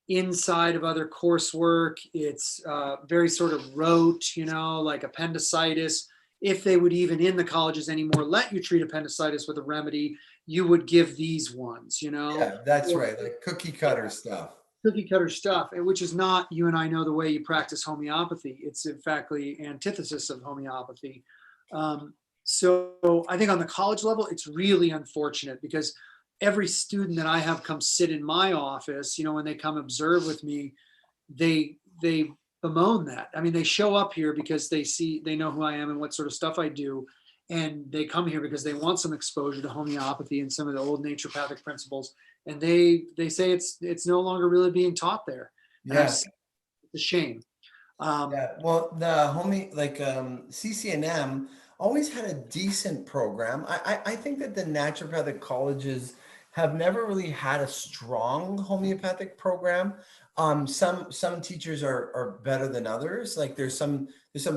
inside of other coursework. It's very sort of rote, like appendicitis. If they would even in the colleges anymore let you treat appendicitis with a remedy, you would give these ones, Yeah, that's right. Like cookie cutter stuff. cookie cutter stuff, which is not, you and I know, the way you practice homeopathy. It's in fact the antithesis of homeopathy. So I think on the college level, it's really unfortunate because every student that I have come sit in my office, when they come observe with me, they bemoan that. I mean, they show up here because they know who I am and what sort of stuff I do. And they come here because they want some exposure to homeopathy and some of the old naturopathic principles. And they say it's no longer really being taught there. And Yeah. it's a shame. Yeah, well, the CCNM always had a decent program. I think that the naturopathic colleges have never really had a strong homeopathic program. Some teachers are better than others. Like there's some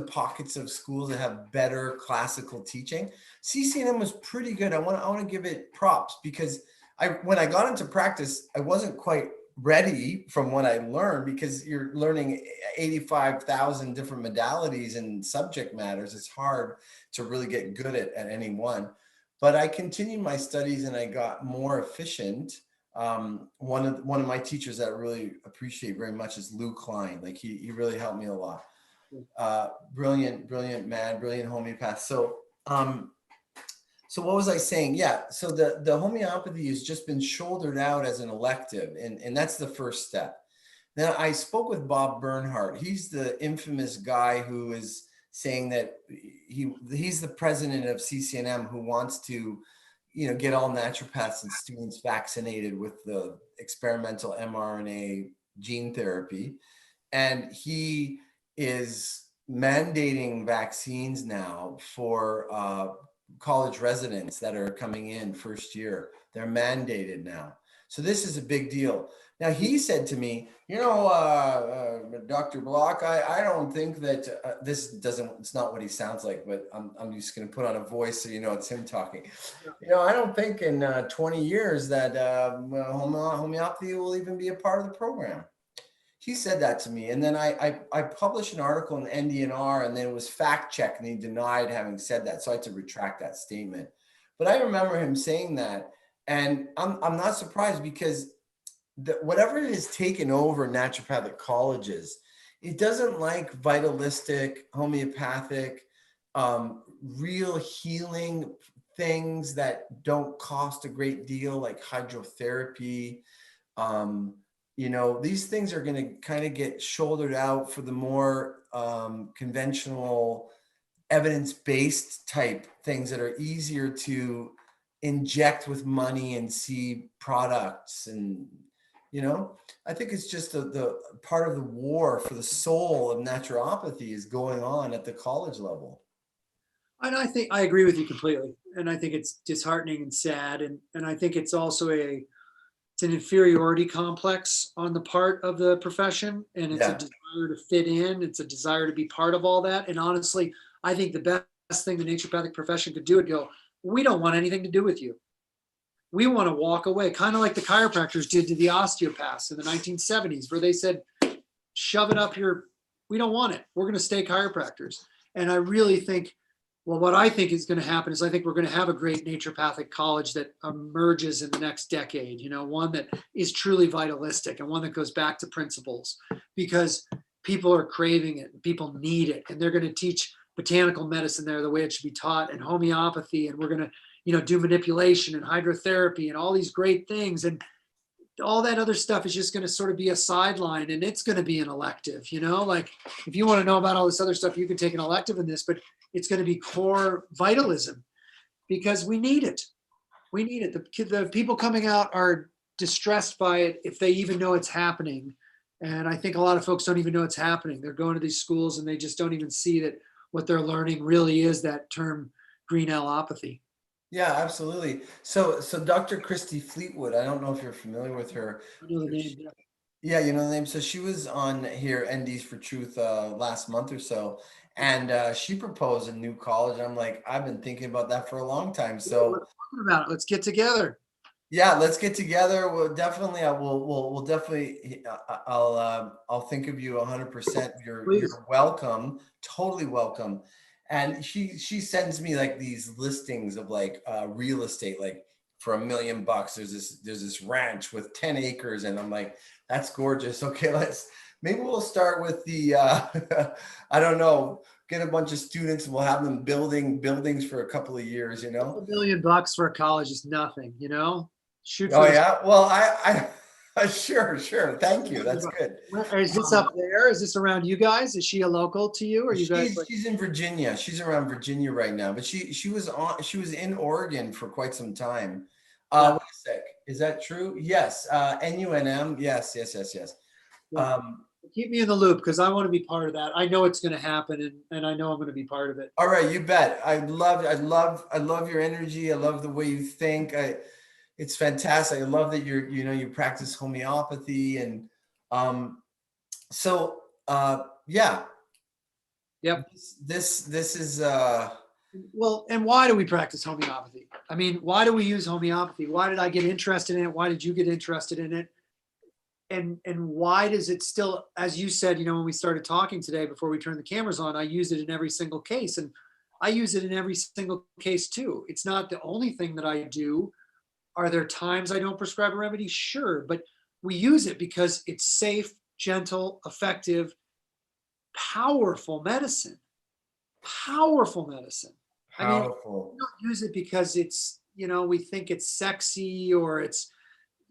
pockets of schools that have better classical teaching. CCNM was pretty good. I want to give it props because when I got into practice, I wasn't quite ready from what I learned because you're learning 85,000 different modalities and subject matters. It's hard to really get good at any one. But I continued my studies and I got more efficient. One of my teachers that I really appreciate very much is Lou Klein. Like he really helped me a lot. Brilliant man, brilliant homeopath. So what was I saying? Yeah. So the homeopathy has just been shouldered out as an elective, and that's the first step. Then I spoke with Bob Bernhardt. He's the infamous guy who is saying that he's the president of CCNM who wants to, get all naturopaths and students vaccinated with the experimental mRNA gene therapy. And he is mandating vaccines now for college residents that are coming in first year. They're mandated now. So this is a big deal. Now he said to me, Dr. Block, I don't think that it's not what he sounds like, but I'm just going to put on a voice so it's him talking. I don't think in 20 years that homeopathy will even be a part of the program. He said that to me. And then I published an article in NDNR and then it was fact checked and he denied having said that. So I had to retract that statement. But I remember him saying that. And I'm not surprised because whatever has taken over naturopathic colleges, it doesn't like vitalistic, homeopathic, real healing things that don't cost a great deal, like hydrotherapy. These things are going to kind of get shouldered out for the more conventional, evidence-based type things that are easier to inject with money and see products. And, I think it's just the part of the war for the soul of naturopathy is going on at the college level. And I think I agree with you completely. And I think it's disheartening and sad. And I think it's also it's an inferiority complex on the part of the profession. And it's a desire to fit in. It's a desire to be part of all that. And honestly, I think the best thing the naturopathic profession could do would go, we don't want anything to do with you. We want to walk away, kind of like the chiropractors did to the osteopaths in the 1970s, where they said, shove it up here. We don't want it. We're going to stay chiropractors. And I really think, well, what I think is going to happen is I think we're going to have a great naturopathic college that emerges in the next decade, one that is truly vitalistic and one that goes back to principles because people are craving it and people need it. And they're going to teach botanical medicine there the way it should be taught and homeopathy. And we're going to, do manipulation and hydrotherapy and all these great things. And all that other stuff is just going to sort of be a sideline and it's going to be an elective, like if you want to know about all this other stuff, you can take an elective in this, but it's going to be core vitalism because we need it. We need it. The people coming out are distressed by it if they even know it's happening. And I think a lot of folks don't even know it's happening. They're going to these schools and they just don't even see that what they're learning really is that term green allopathy. Yeah, absolutely. So Dr. Christy Fleetwood, I don't know if you're familiar with her. I know the name. Yeah. Yeah, you know the name. So she was on here, NDs for Truth, last month or so, and she proposed a new college. And I'm like, I've been thinking about that for a long time. We're So talking about it. Let's get together. yeah, let's get together. We'll definitely, we'll definitely, I'll think of you 100%. Please. You're welcome, totally welcome. And she sends me like these listings of like real estate, like for $1 million. There's this ranch with 10 acres, and I'm like, that's gorgeous. Okay, maybe we'll start with the I don't know, get a bunch of students and we'll have them building buildings for a couple of years, you know. $1 million for a college is nothing, you know? Shoot Oh for the yeah. Well, sure, sure. Thank you. That's good. Is this up there? Is this around you guys? Is she a local to you? Or you guys like, She's in Virginia. She's around Virginia right now, but she was in Oregon for quite some time. yeah, Wait a sec. Is that true? Yes. NUNM. Yes, yes, yes, yes. yeah. Um, Keep me in the loop because I want to be part of that. I know it's going to happen and I know I'm going to be part of it. all right, you bet. I love your energy. I love the way you think. It's fantastic. I love that you practice homeopathy and um so yeah, Yep. this is Well, and why do we practice homeopathy? I mean, why do we use homeopathy? Why did I get interested in it? Why did you get interested in it? And why does it still, as you said, when we started talking today before we turned the cameras on, I use it in every single case, and I use it in every single case too. It's not the only thing that I do. Are there times I don't prescribe a remedy? Sure, but we use it because it's safe, gentle, effective, powerful medicine. Powerful medicine. I mean, powerful. we don't use it because it's, we think it's sexy or it's,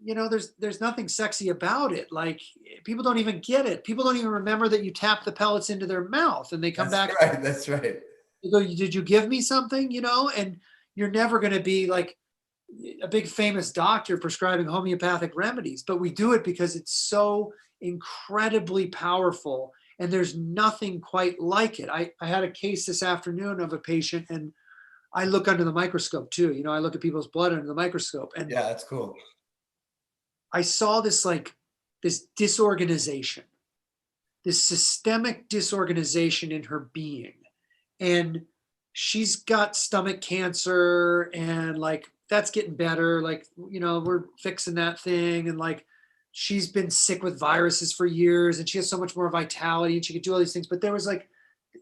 there's nothing sexy about it. Like people don't even get it. People don't even remember that you tap the pellets into their mouth and they come That's back. right. That's right. You go, did you give me something? And you're never going to be like a big famous doctor prescribing homeopathic remedies, but we do it because it's so incredibly powerful and there's nothing quite like it. I had a case this afternoon of a patient and I look under the microscope too. I look at people's blood under the microscope and Yeah, that's cool. I saw this disorganization, this systemic disorganization in her being. And she's got stomach cancer and like, that's getting better. Like, we're fixing that thing. And like, she's been sick with viruses for years and she has so much more vitality and she could do all these things. But there was like,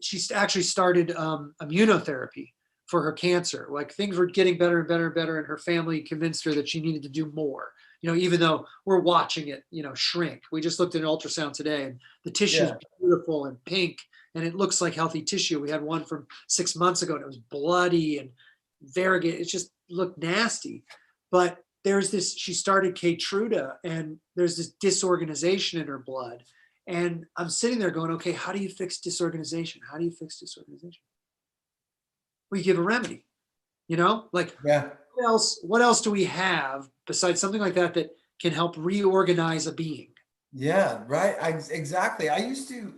she actually started immunotherapy for her cancer. Like things were getting better and better and better. And her family convinced her that she needed to do more, even though we're watching it, shrink. We just looked at an ultrasound today and the tissue is Yeah. beautiful and pink and it looks like healthy tissue. We had one from 6 months ago and it was bloody and variegated. It just looked nasty. But she started Keytruda and there's this disorganization in her blood. And I'm sitting there going, okay, how do you fix disorganization? How do you fix disorganization? We give a remedy, like Yeah. what else do we have besides something like that that can help reorganize a being? Yeah, right. Exactly. I used to,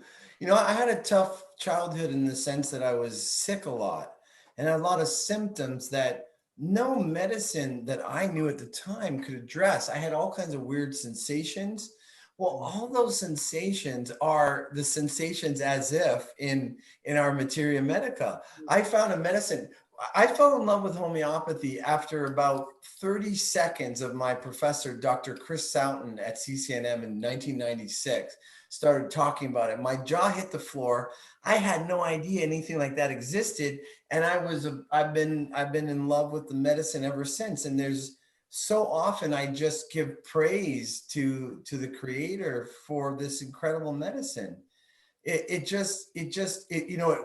I had a tough childhood in the sense that I was sick a lot and a lot of symptoms that no medicine that I knew at the time could address. I had all kinds of weird sensations. Well, all those sensations are the sensations as if in our materia medica. I found a medicine. I fell in love with homeopathy after about 30 seconds of my professor, Dr. Chris Soughton at CCNM in 1996, started talking about it. My jaw hit the floor. I had no idea anything like that existed. And I've been in love with the medicine ever since. And there's so often I just give praise to the creator for this incredible medicine. It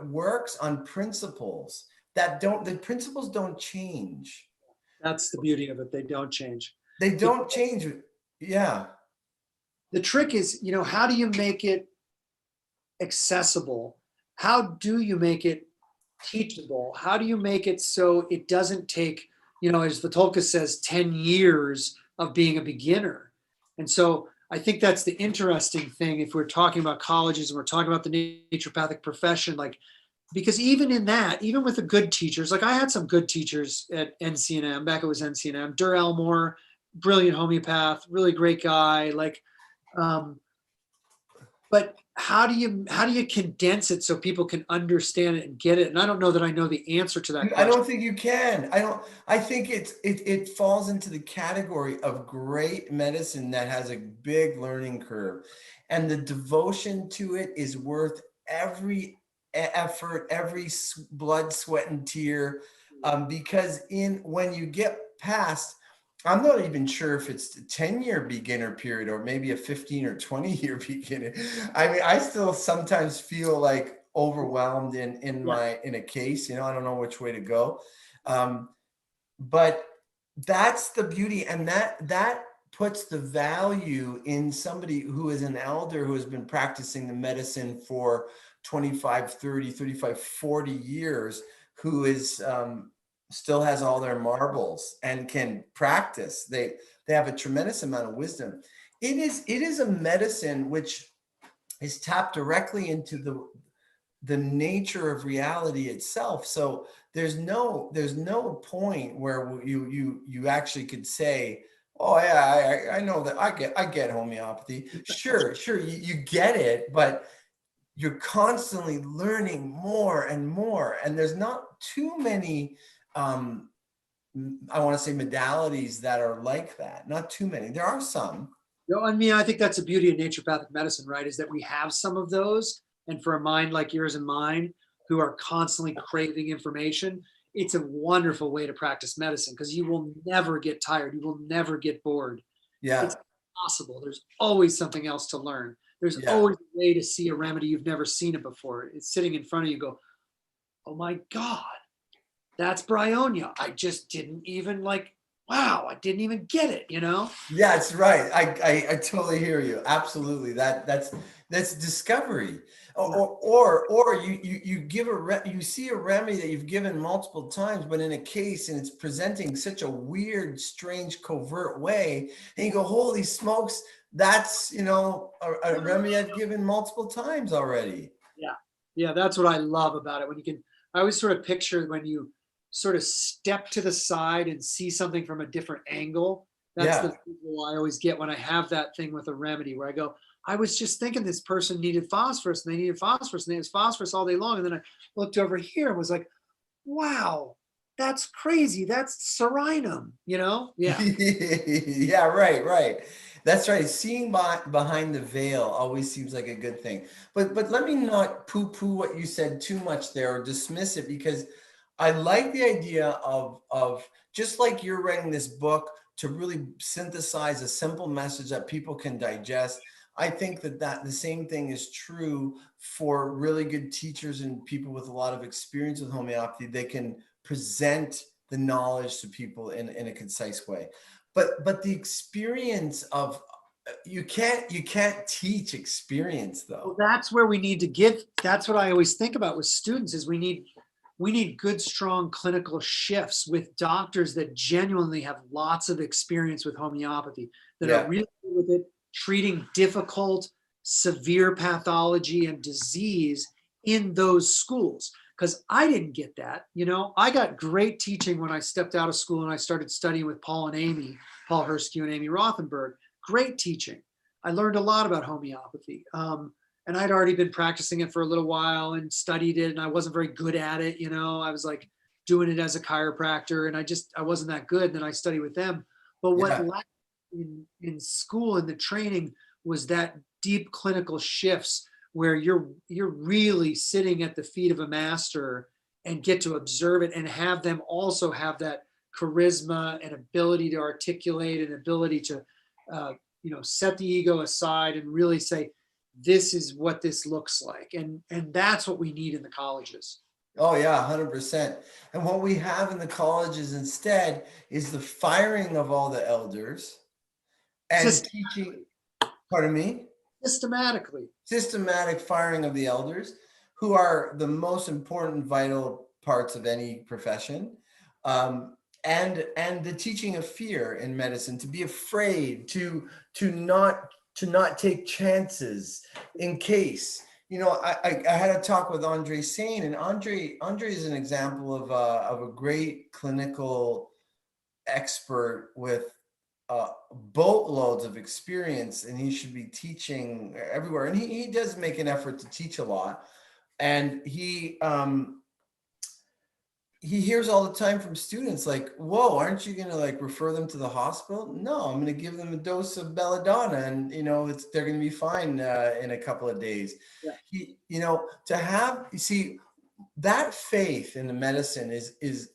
works on principles the principles don't change. That's the beauty of it. They don't change. They don't change. Yeah. The trick is, how do you make it accessible? How do you make it teachable? How do you make it so it doesn't take, as Vitolka says, 10 years of being a beginner. And so I think that's the interesting thing if we're talking about colleges and we're talking about the naturopathic profession, like, because even in that, even with the good teachers, like I had some good teachers at NCNM, back it was NCNM, Dur Elmore, brilliant homeopath, really great guy. Like, um, but how do you condense it so people can understand it and get it? And I don't know that I know the answer to that I question. don't think you can. I think it falls into the category of great medicine that has a big learning curve. And the devotion to it is worth every effort, every blood, sweat, and tear. Because in when you get past, I'm not even sure if it's a 10-year beginner period or maybe a 15 or 20-year beginner. I mean, I still sometimes feel like overwhelmed in Yeah. my in a case, I don't know which way to go. Um, but that's the beauty, and that puts the value in somebody who is an elder who has been practicing the medicine for 25, 30, 35, 40 years, who is still has all their marbles and can practice. They have a tremendous amount of wisdom. It is a medicine which is tapped directly into the nature of reality itself. So there's no point where you actually could say, oh yeah, I know that I get homeopathy. Sure, you get it, but you're constantly learning more and more, and there's not too many um I want to say modalities that are like that. Not too many. There are some. I mean, I think that's the beauty of naturopathic medicine, right? Is that we have some of those. And for a mind like yours and mine, who are constantly craving information, it's a wonderful way to practice medicine because you will never get tired. You will never get bored. It's Yeah, possible. There's always something else to learn. There's yeah. always a way to see a remedy you've never seen it before. It's sitting in front of you. Go, oh my God, that's bryonia. I just didn't even like, wow, I didn't even get it, you know? Yeah, it's right. I totally hear you. Absolutely. That's discovery. Yeah. Or you give you see a remedy that you've given multiple times, but in a case and it's presenting such a weird, strange, covert way, and you go, holy smokes, that's a remedy I've given multiple times already. Yeah. Yeah. That's what I love about it. When you can, I always sort of picture when you sort of step to the side and see something from a different angle. That's the Yeah. visual I always get when I have that thing with a remedy where I go, I was just thinking this person needed phosphorus and they needed phosphorus and they had phosphorus all day long. And then I looked over here and was like, wow, that's crazy. That's serenum, you know? Yeah. Yeah, right. That's right. Seeing behind the veil always seems like a good thing. But let me not poo-poo what you said too much there or dismiss it, because I like the idea of just like you're writing this book to really synthesize a simple message that people can digest. I think that the same thing is true for really good teachers and people with a lot of experience with homeopathy. They can present the knowledge to people in a concise way. But the experience of you can't teach experience Well, though. that's where we need to give. That's what I always think about with students is we need good, strong clinical shifts with doctors that genuinely have lots of experience with homeopathy, that are Yeah. really good with it, treating difficult, severe pathology and disease in those schools. Because I didn't get that. I got great teaching when I stepped out of school and I started studying with Paul and Amy, Paul Herskew and Amy Rothenberg. Great teaching. I learned a lot about homeopathy. And I'd already been practicing it for a little while and studied it, and I wasn't very good at it. I was like doing it as a chiropractor, and I wasn't that good. And then I studied with them. But what Yeah. lacked in school and the training was that deep clinical shifts where you're really sitting at the feet of a master and get to observe it and have them also have that charisma and ability to articulate and ability to uh, set the ego aside and really say, this is what this looks like. And that's what we need in the colleges. Oh yeah, 100%. And what we have in the colleges instead is the firing of all the elders and teaching, Systematically. pardon me, Systematically. systematic firing of the elders, who are the most important vital parts of any profession. and the teaching of fear in medicine, to be afraid, to not take chances in case. I had a talk with Andre Sane, and Andre is an example of a great clinical expert with boatloads of experience, and he should be teaching everywhere. And he does make an effort to teach a lot. And he hears all the time from students like, whoa, aren't you going to like refer them to the hospital? No, I'm going to give them a dose of belladonna, and they're going to be fine in a couple of days. Yeah. To have, you see, that faith in the medicine is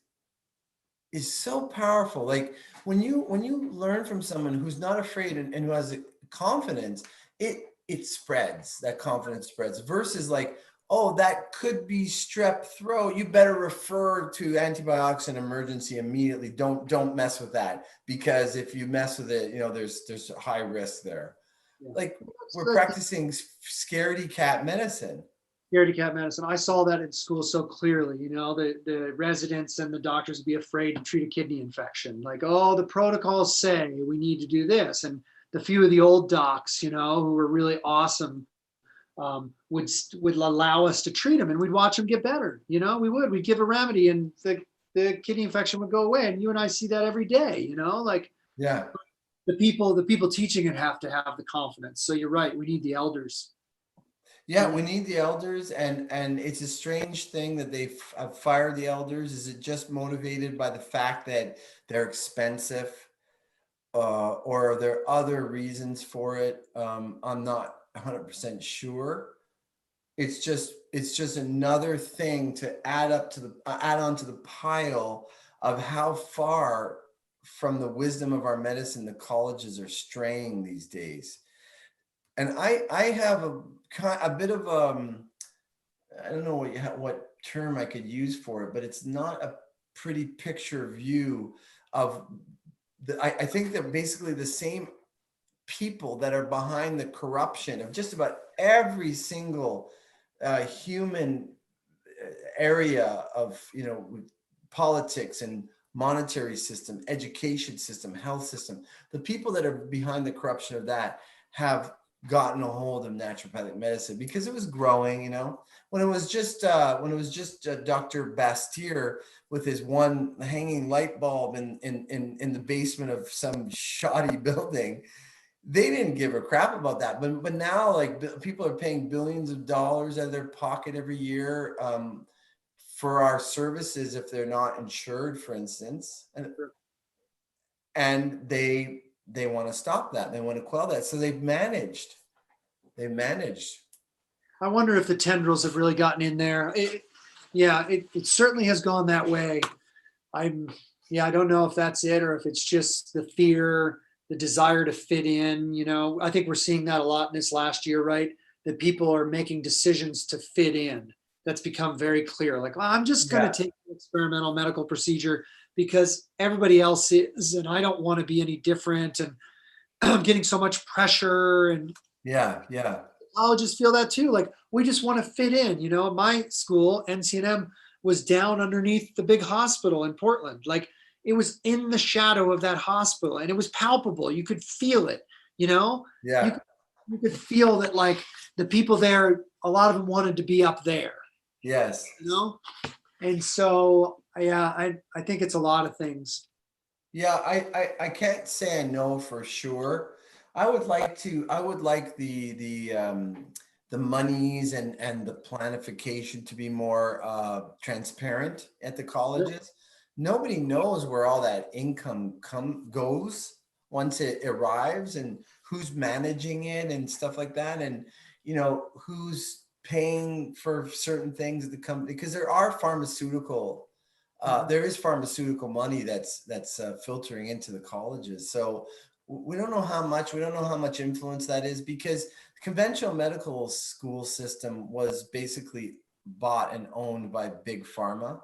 so powerful. Like when you learn from someone who's not afraid and who has confidence, it spreads. That confidence spreads versus like, oh, that could be strep throat. You better refer to antibiotics and emergency immediately. Don't mess with that, because if you mess with it, there's a high risk there. Yeah. Like we're practicing scaredy cat medicine. Scaredy cat medicine. I saw that in school so clearly. The residents and the doctors would be afraid to treat a kidney infection. Like, oh, the protocols say we need to do this. And the few of the old docs, who were really awesome, would allow us to treat them, and we'd watch them get better. We'd give a remedy, and the kidney infection would go away. And you and I see that every day. Like, yeah, the people teaching it have to have the confidence. So you're right. We need the elders. Yeah, we need the elders, and it's a strange thing that they've fired the elders. Is it just motivated by the fact that they're expensive, or are there other reasons for it? I'm not 100% sure. It's just another thing to add on to the pile of how far from the wisdom of our medicine the colleges are straying these days. And I have a bit of I don't know what term I could use for it, but it's not a pretty picture view of I think that basically the same people that are behind the corruption of just about every single human area of politics and monetary system, education system, health system. The people that are behind the corruption of that have gotten a hold of naturopathic medicine because it was growing. When it was just Dr. Bastyr with his one hanging light bulb in the basement of some shoddy building, they didn't give a crap about that. But now, like, people are paying billions of dollars out of their pocket every year for our services if they're not insured, for instance, and they want to stop that. They want to quell that. So they've managed. I wonder if the tendrils have really gotten in there. It certainly has gone that way. I don't know if that's it or if it's just the fear, the desire to fit in. I think we're seeing that a lot in this last year, right? That people are making decisions to fit in. That's become very clear. Like, well, I'm just going to take an experimental medical procedure because everybody else is, and I don't want to be any different. And I'm getting so much pressure. And yeah. I'll just feel that too. Like, we just want to fit in. My school, NCNM, was down underneath the big hospital in Portland. Like, it was in the shadow of that hospital, and it was palpable. You could feel it. Yeah. You could feel that, like, the people there, a lot of them wanted to be up there. Yes. And so, I think it's a lot of things. Yeah, I can't say I know for sure. I would like the monies and the planification to be more transparent at the colleges. Nobody knows where all that income goes once it arrives, and who's managing it and stuff like that, and who's paying for certain things at the company, because there is pharmaceutical money that's filtering into the colleges. So we don't know how much influence that is, because the conventional medical school system was basically bought and owned by big pharma,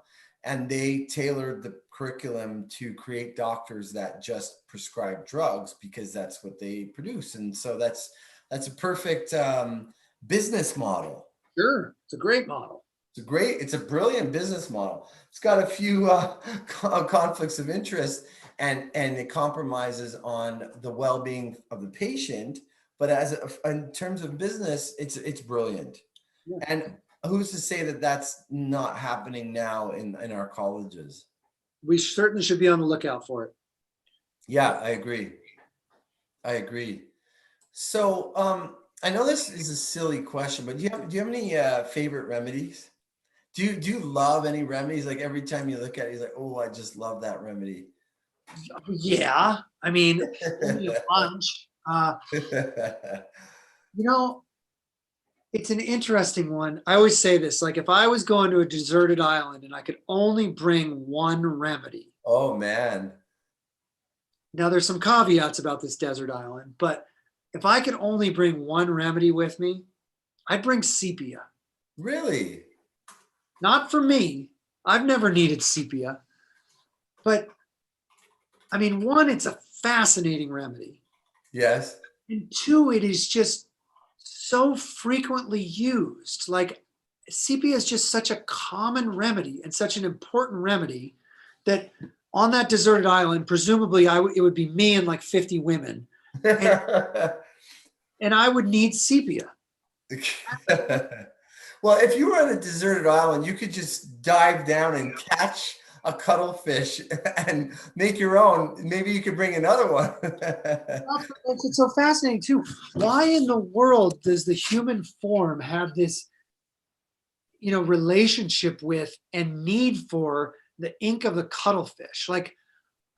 and they tailored the curriculum to create doctors that just prescribe drugs because that's what they produce. And so that's a perfect business model. Sure. It's a great model. It's a brilliant business model. It's got a few conflicts of interest, and it compromises on the well-being of the patient. But in terms of business, it's brilliant. Yeah. And who's to say that that's not happening now in our colleges? We certainly should be on the lookout for it. Yeah, I agree. I agree. So, I know this is a silly question, but do you have any favorite remedies? Do you love any remedies? Like every time you look at it, you're like, oh, I just love that remedy. Yeah, I mean, only a bunch. You know, it's an interesting one. I always say this, like if I was going to a deserted island and I could only bring one remedy. Oh man, Now there's some caveats about this desert island, but if I could only bring one remedy with me, I'd bring sepia. really? Not for me. I've never needed sepia, but I mean, one, it's a fascinating remedy. Yes. And two, it is just so frequently used. Like sepia is just such a common remedy and such an important remedy that on that deserted island, presumably it would be me and like 50 women, and I would need sepia. Well, if you were on a deserted island, you could just dive down and catch a cuttlefish and make your own. Maybe you could bring another one. It's so fascinating too. Why in the world does the human form have this, relationship with and need for the ink of the cuttlefish? Like,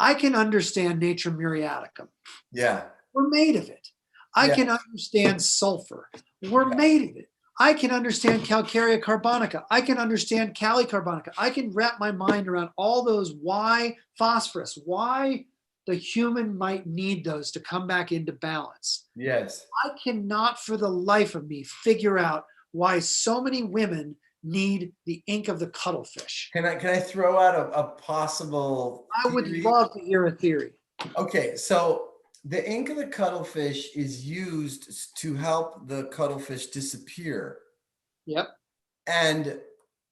I can understand nature muriaticum. Yeah. We're made of it. I Yeah. can understand sulfur. We're Yeah. made of it. I can understand calcarea carbonica. I can understand kali carbonica. I can wrap my mind around all those, why phosphorus, why the human might need those to come back into balance. Yes. I cannot for the life of me figure out why so many women need the ink of the cuttlefish. Can I throw out a possible I would theory? love to hear a theory. Okay, so the ink of the cuttlefish is used to help the cuttlefish disappear. Yep. And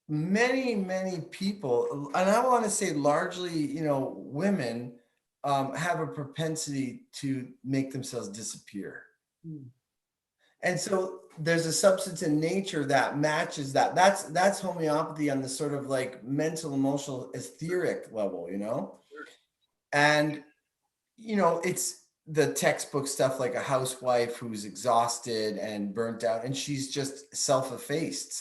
many people, and I want to say largely, women, have a propensity to make themselves disappear. Hmm. And so there's a substance in nature that matches that. That's homeopathy on the sort of like mental, emotional, etheric level, And it's the textbook stuff, like a housewife who's exhausted and burnt out, and she's just self-effaced.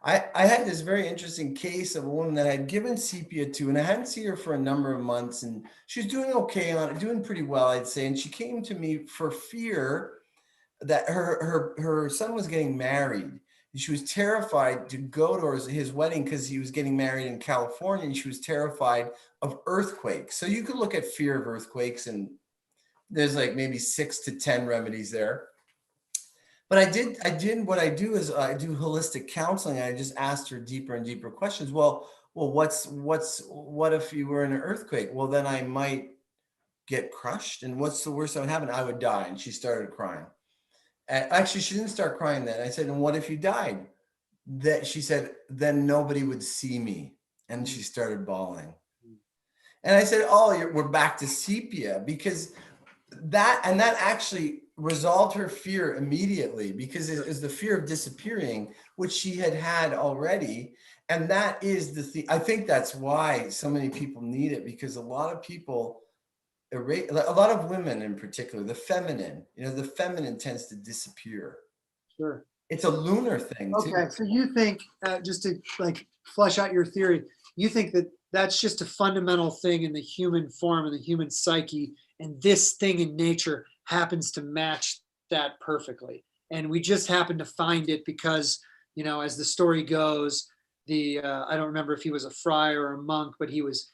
I had this very interesting case of a woman that I'd given sepia to, and I hadn't seen her for a number of months, and she was doing okay on it, doing pretty well, I'd say. And she came to me for fear that her son was getting married. She was terrified to go to his wedding because he was getting married in California, and she was terrified of earthquakes. So you could look at fear of earthquakes, and there's like maybe 6 to 10 remedies there. But what I do is I do holistic counseling. I just asked her deeper and deeper questions. Well, what if you were in an earthquake? Well, then I might get crushed. And what's the worst that would happen? I would die. And she started crying. Actually, she didn't start crying then. I said, and what if you died? That she said, then nobody would see me. And she started bawling. And I said, oh, we're back to sepia, because that actually resolved her fear immediately, because it was the fear of disappearing, which she had already. And that is I think that's why so many people need it, because a lot of people, a lot of women in particular, the feminine tends to disappear. Sure. It's a lunar thing too. Okay, so you think, just to like flesh out your theory, you think that that's just a fundamental thing in the human form and the human psyche, and this thing in nature happens to match that perfectly. And we just happen to find it because, as the story goes, I don't remember if he was a friar or a monk, but he was,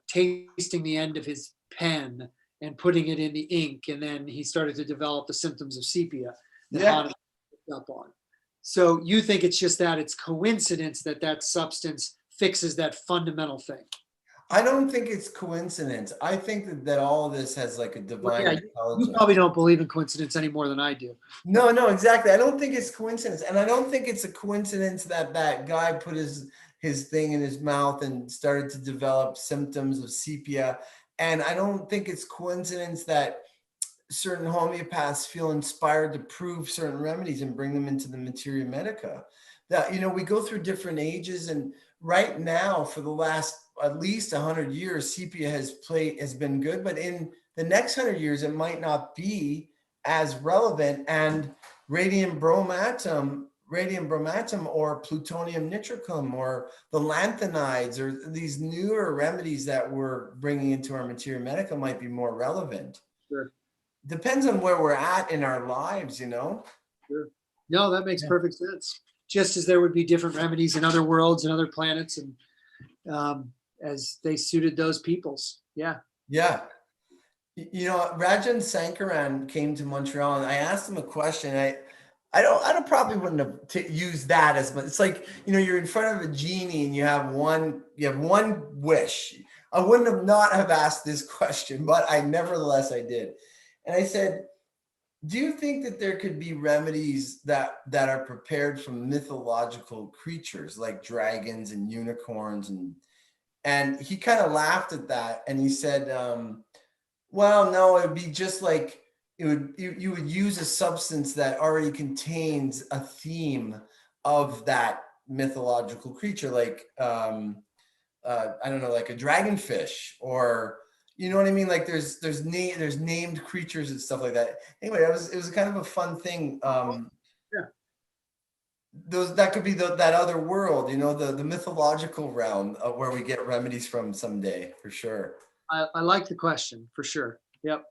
tasting the end of his pen and putting it in the ink, and then he started to develop the symptoms of sepia that Hahnemann picked up on. So you think it's just that it's coincidence that that substance fixes that fundamental thing? I don't think it's coincidence. I think that all of this has like a Well, divine yeah, you intelligence. probably don't believe in coincidence any more than I do. No, no, exactly. I don't think it's coincidence, and I don't think it's a coincidence that that guy put his thing in his mouth and started to develop symptoms of sepia. And I don't think it's coincidence that certain homeopaths feel inspired to prove certain remedies and bring them into the materia medica. That, you know, we go through different ages, and right now, for the last at least 100 years, sepia has been good, but in the next 100 years, it might not be as relevant. And radium bromatum, or plutonium nitricum, or the lanthanides, or these newer remedies that we're bringing into our materia medica might be more relevant. Sure, Depends on where we're at in our lives, you know? sure. No, that makes Yeah. perfect sense. Just as there would be different remedies in other worlds and other planets, and as they suited those peoples. Yeah. Yeah. You know, Rajan Sankaran came to Montreal, and I asked him a question. I don't probably wouldn't have used that as much. It's like, you know, you're in front of a genie and you have one wish. I wouldn't have not have asked this question, but nevertheless I did. And I said, do you think that there could be remedies that are prepared from mythological creatures like dragons and unicorns? And he kind of laughed at that, and he said, well, no, it would be just like you would use a substance that already contains a theme of that mythological creature, like I don't know, like a dragonfish, or you know what I mean? Like there's named creatures and stuff like that. Anyway, it was kind of a fun thing. Yeah. Those that could be that other world, you know, the mythological realm of where we get remedies from someday, for sure. I like the question for sure. Yep.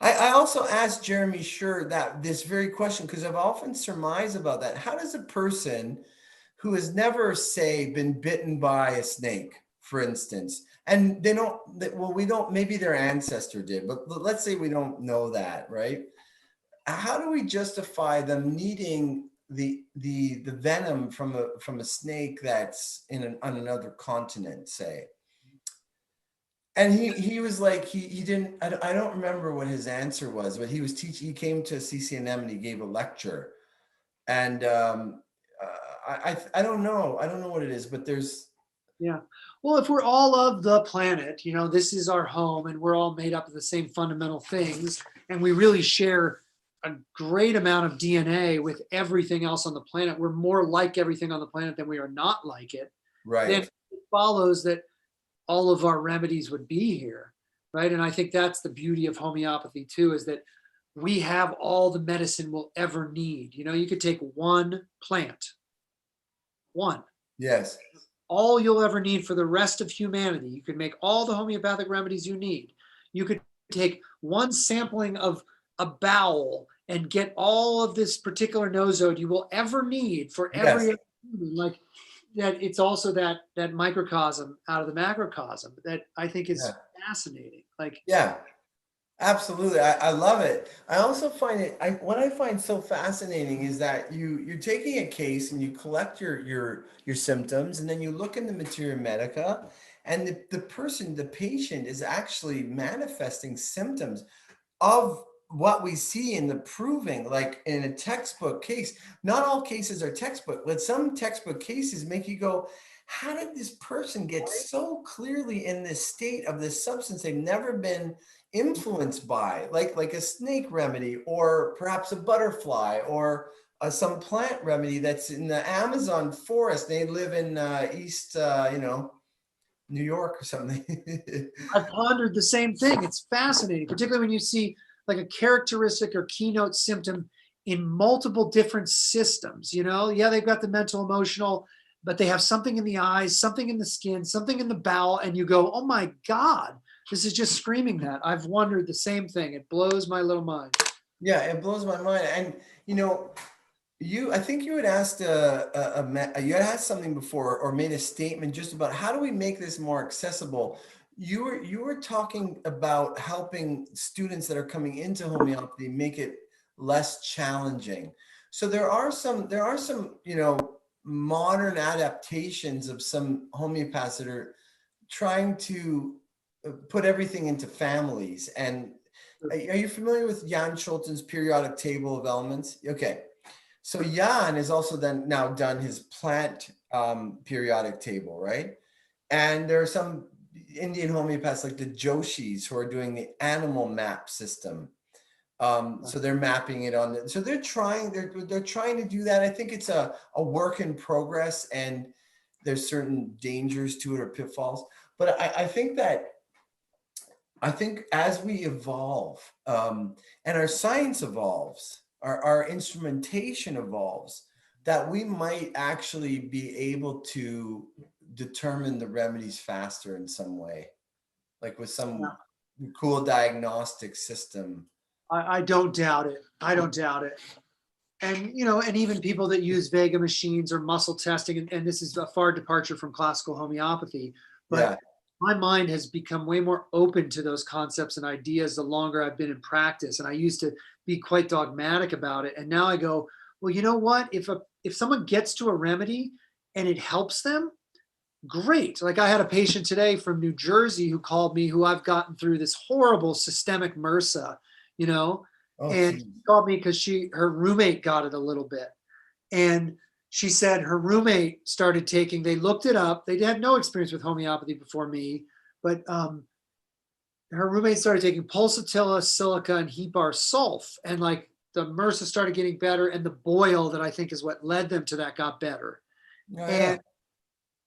I also asked Jeremy Sure that this very question, because I've often surmised about that. How does a person who has never, say, been bitten by a snake, for instance, and they don't, well, we don't, maybe their ancestor did, but let's say we don't know that, right? How do we justify them needing the venom from a snake that's on another continent, say? And he was like, he didn't, I don't remember what his answer was, but he was teaching, he came to CCNM and he gave a lecture. And I don't know. I don't know what it is, but there's, Yeah. Well, if we're all of the planet, you know, this is our home and we're all made up of the same fundamental things, and we really share a great amount of DNA with everything else on the planet. We're more like everything on the planet than we are not like it. Then right. it follows that all of our remedies would be here, right? And I think that's the beauty of homeopathy too, is that we have all the medicine we'll ever need. You know, you could take one plant, one, Yes. all you'll ever need for the rest of humanity. You could make all the homeopathic remedies you need. You could take one sampling of a bowel and get all of this particular nosode you will ever need for every Yes. human. Like that, it's also that microcosm out of the macrocosm that I think is Yeah. fascinating. Like, Yeah. Absolutely. I love it. I also find what I find so fascinating is that you're taking a case and you collect your symptoms, and then you look in the materia medica, and the patient is actually manifesting symptoms of what we see in the proving, like in a textbook case. Not all cases are textbook, but some textbook cases make you go, how did this person get so clearly in this state of this substance they've never been influenced by, like a snake remedy, or perhaps a butterfly, or some plant remedy that's in the Amazon forest. They live in East, New York or something. I've pondered the same thing. It's fascinating, particularly when you see like a characteristic or keynote symptom in multiple different systems. You know, yeah, they've got the mental, emotional, but they have something in the eyes, something in the skin, something in the bowel, and you go, oh my God, this is just screaming that. I've wondered the same thing. It blows my little mind. Yeah, it blows my mind. And you know, I think you had asked you had asked something before, or made a statement just about how do we make this more accessible. You were talking about helping students that are coming into homeopathy make it less challenging. So there are some, you know, modern adaptations of some homeopaths that are trying to put everything into families. And are you familiar with Jan Schulten's periodic table of elements? Okay. So Jan has also now done his plant periodic table, right? And there are some Indian homeopaths like the Joshis who are doing the animal map system. So they're mapping it on so they're trying to do that. I think it's a work in progress, and there's certain dangers to it or pitfalls. But I think as we evolve, and our science evolves, our instrumentation evolves, that we might actually be able to determine the remedies faster in some way, like with some cool diagnostic system. I don't doubt it. I don't doubt it. And, and even people that use Vega machines or muscle testing, and this is a far departure from classical homeopathy, but Yeah. my mind has become way more open to those concepts and ideas the longer I've been in practice. And I used to be quite dogmatic about it. And now I go, well, you know what? If someone gets to a remedy and it helps them, great. Like I had a patient today from New Jersey who called me, who I've gotten through this horrible systemic MRSA, Oh, and geez. she called me because her roommate got it a little bit. And she said her roommate started taking, they looked it up. They had no experience with homeopathy before me, but her roommate started taking pulsatilla, silica, and Hepar sulf. And like the MRSA started getting better, and the boil that I think is what led them to that got better. Oh, yeah.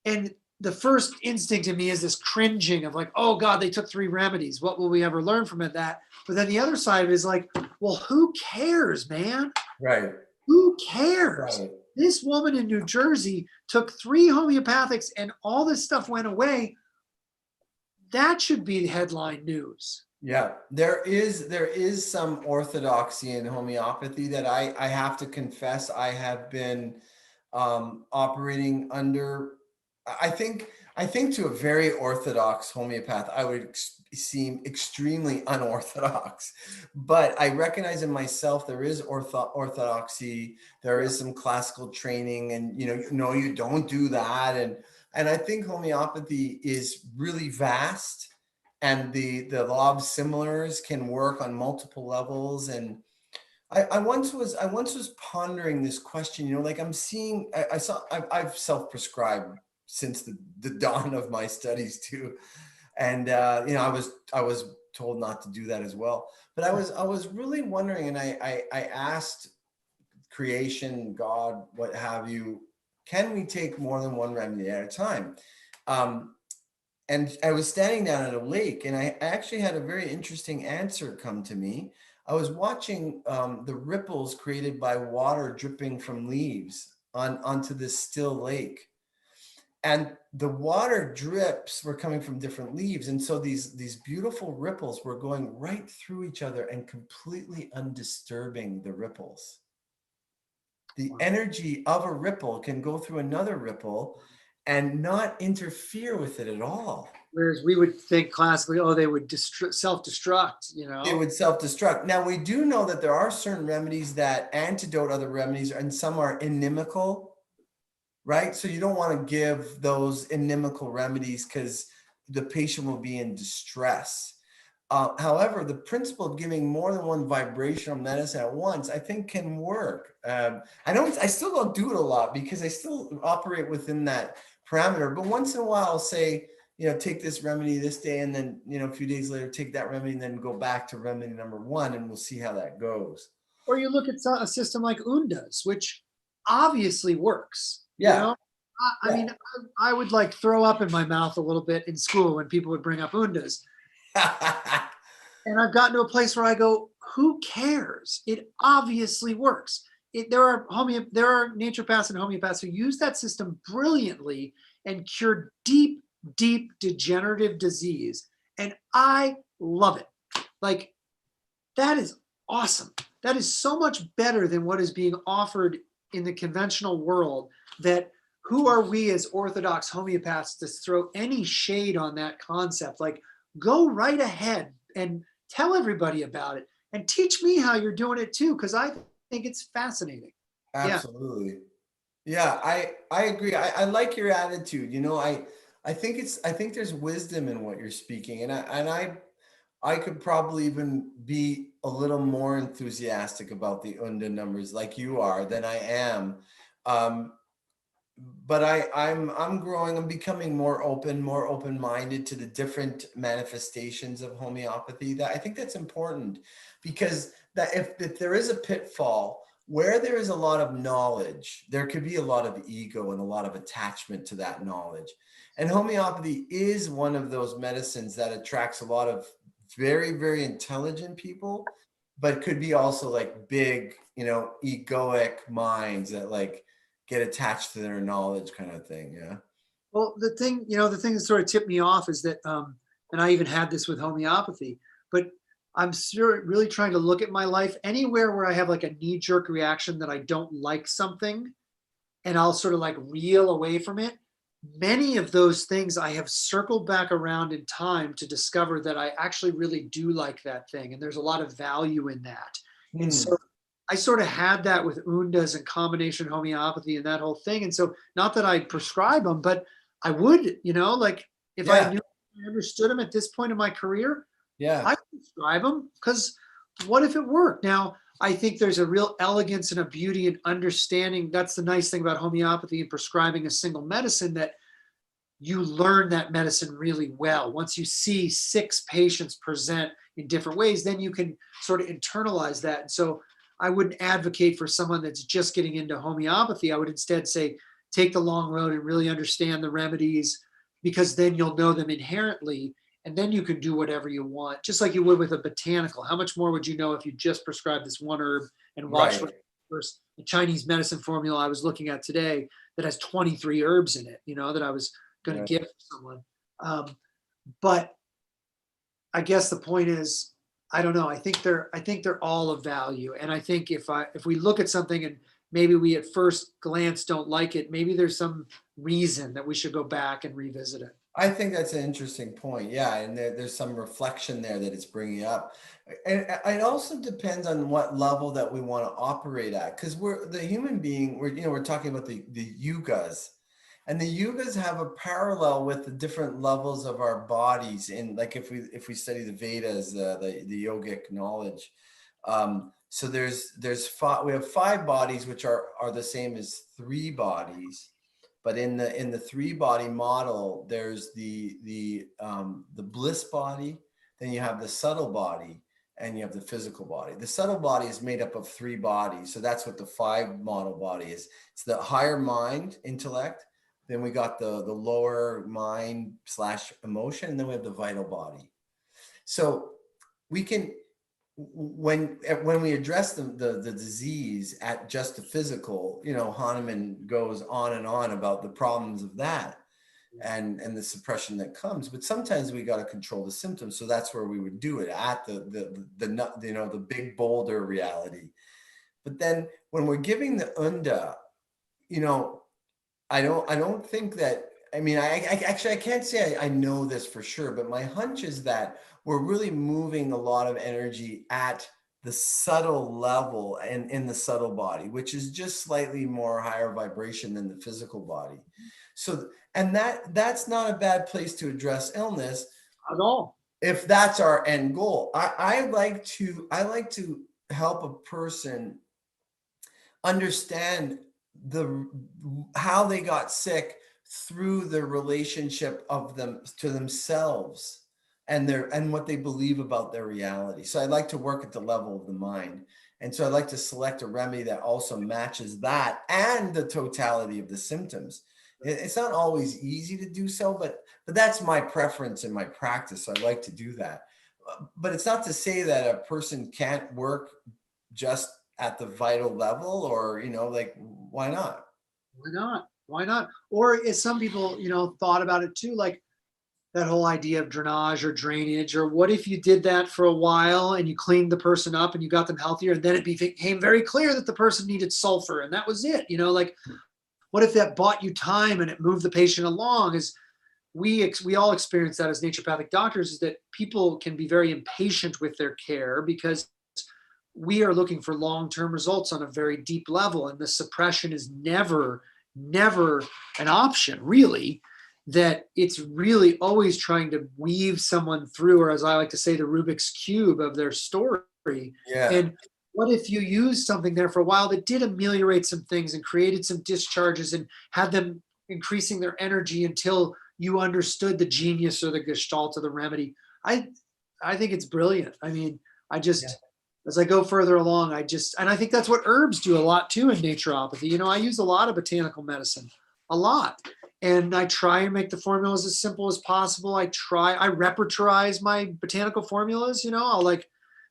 And the first instinct in me is this cringing of like, oh God, they took 3 remedies. What will we ever learn from it? That, but then the other side of it is like, well, who cares, man? Right. Who cares? Right. This woman in New Jersey took 3 homeopathics and all this stuff went away. That should be headline news. Yeah, there is some orthodoxy in homeopathy that I have to confess I have been operating under. I think to a very orthodox homeopath, I would seem extremely unorthodox. But I recognize in myself there is orthodoxy, there is some classical training, and you don't do that, and I think homeopathy is really vast, and the law of similars can work on multiple levels. And I once was pondering this question, like I'm seeing, I've self-prescribed since the dawn of my studies too. And I was told not to do that as well. But I was really wondering, and I asked creation, God, what have you, can we take more than one remedy at a time? And I was standing down at a lake, and I actually had a very interesting answer come to me. I was watching the ripples created by water dripping from leaves onto this still lake. And the water drips were coming from different leaves. And so these beautiful ripples were going right through each other and completely undisturbing the ripples. The energy of a ripple can go through another ripple and not interfere with it at all. Whereas we would think classically, oh, they would self-destruct, They would self-destruct. Now, we do know that there are certain remedies that antidote other remedies, and some are inimical, right? So you don't want to give those inimical remedies because the patient will be in distress. However, the principle of giving more than one vibrational medicine at once, I think, can work. I still don't do it a lot because I still operate within that parameter. But once in a while, I'll say, take this remedy this day, and then, a few days later, take that remedy, and then go back to remedy number 1, and we'll see how that goes. Or you look at a system like Unda's, which obviously works. Yeah. I mean, I would like throw up in my mouth a little bit in school when people would bring up Unda's. And I've gotten to a place where I go, who cares? It obviously works. There are naturopaths and homeopaths who use that system brilliantly and cure deep, deep degenerative disease. And I love it. Like, that is awesome. That is so much better than what is being offered in the conventional world. That who are we as orthodox homeopaths to throw any shade on that concept? Like, go right ahead and tell everybody about it and teach me how you're doing it too, because I think it's fascinating. Absolutely. Yeah, I agree. I like your attitude. I think there's wisdom in what you're speaking, I could probably even be a little more enthusiastic about the Unda numbers like you are than I am. Um, but I'm growing, I'm becoming more open-minded to the different manifestations of homeopathy. That I think that's important, because that if there is a pitfall where there is a lot of knowledge, there could be a lot of ego and a lot of attachment to that knowledge. And homeopathy is one of those medicines that attracts a lot of very, very intelligent people, but could be also like big, egoic minds that like get attached to their knowledge kind of thing. Yeah. Well, the thing that sort of tipped me off is that, and I even had this with homeopathy, but I'm sure really trying to look at my life anywhere where I have like a knee jerk reaction that I don't like something, and I'll sort of like reel away from it. Many of those things I have circled back around in time to discover that I actually really do like that thing. And there's a lot of value in that. And Hmm. so I sort of had that with undas and combination homeopathy and that whole thing. And so not that I'd prescribe them, but I would, like if I Yeah. knew I understood them at this point in my career, Yeah. I prescribe them because what if it worked? Now, I think there's a real elegance and a beauty in understanding. That's the nice thing about homeopathy and prescribing a single medicine, that you learn that medicine really well. Once you see 6 patients present in different ways, then you can sort of internalize that. And so I wouldn't advocate for someone that's just getting into homeopathy. I would instead say take the long road and really understand the remedies, because then you'll know them inherently, and then you can do whatever you want, just like you would with a botanical. How much more would you know if you just prescribed this one herb and watched what Right. first the Chinese medicine formula I was looking at today that has 23 herbs in it, that I was going to Right. give someone. But I guess the point is, I don't know. I think they're all of value, and I think if we look at something and maybe we at first glance don't like it, maybe there's some reason that we should go back and revisit it. I think that's an interesting point. Yeah, and there's some reflection there that it's bringing up, and it also depends on what level that we want to operate at, because we're the human being. We're talking about the yugas, and the yugas have a parallel with the different levels of our bodies. In like if we study the Vedas, the yogic knowledge, so there's five. We have 5 bodies, which are the same as 3 bodies, but in the 3 body model, there's the bliss body, then you have the subtle body, and you have the physical body. The subtle body is made up of 3 bodies, so that's what the 5 model body is. It's the higher mind, intellect. Then we got the lower mind slash emotion, and then we have the vital body. So we can, when we address the disease at just the physical, Hahnemann goes on and on about the problems of that, and the suppression that comes. But sometimes we got to control the symptoms, so that's where we would do it at the big boulder reality. But then when we're giving the unda, you know, I don't think that. I mean, I actually I can't say I know this for sure, but my hunch is that we're really moving a lot of energy at the subtle level and in the subtle body, which is just slightly more higher vibration than the physical body. So, and that's not a bad place to address illness At all. if that's our end goal. I like to help a person understand the how they got sick through the relationship of them to themselves and what they believe about their reality. So I like to work at the level of the mind. And so I like to select a remedy that also matches that and the totality of the symptoms. It's not always easy to do so, but that's my preference in my practice. So I like to do that. But it's not to say that a person can't work just at the vital level, or like, why not? Why not? Why not? Or as some people, thought about it too, like that whole idea of drainage or drainage, or what if you did that for a while and you cleaned the person up and you got them healthier, and then it became very clear that the person needed sulfur and that was it. Like what if that bought you time and it moved the patient along? As we all experience that as naturopathic doctors, is that people can be very impatient with their care because we are looking for long-term results on a very deep level, and the suppression is never an option really. that it's really always trying to weave someone through, or as I like to say, the Rubik's Cube of their story. Yeah. And what if you used something there for a while that did ameliorate some things and created some discharges and had them increasing their energy until you understood the genius or the gestalt of the remedy? I I think it's brilliant. I mean, I Yeah. just as I go further along, and I think that's what herbs do a lot too in naturopathy. I use a lot of botanical medicine, a lot. And I try and make the formulas as simple as possible. I repertorize my botanical formulas.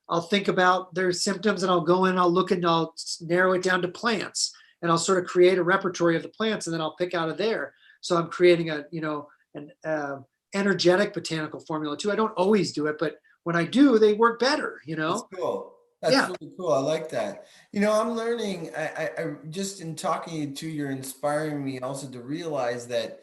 I'll think about their symptoms and I'll go in, I'll look and I'll narrow it down to plants and I'll sort of create a repertory of the plants and then I'll pick out of there. So I'm creating an energetic botanical formula too. I don't always do it, but when I do, they work better. That's cool. That's Yeah. really cool. I like that. I'm learning. I just in talking to you too, you're inspiring me also to realize that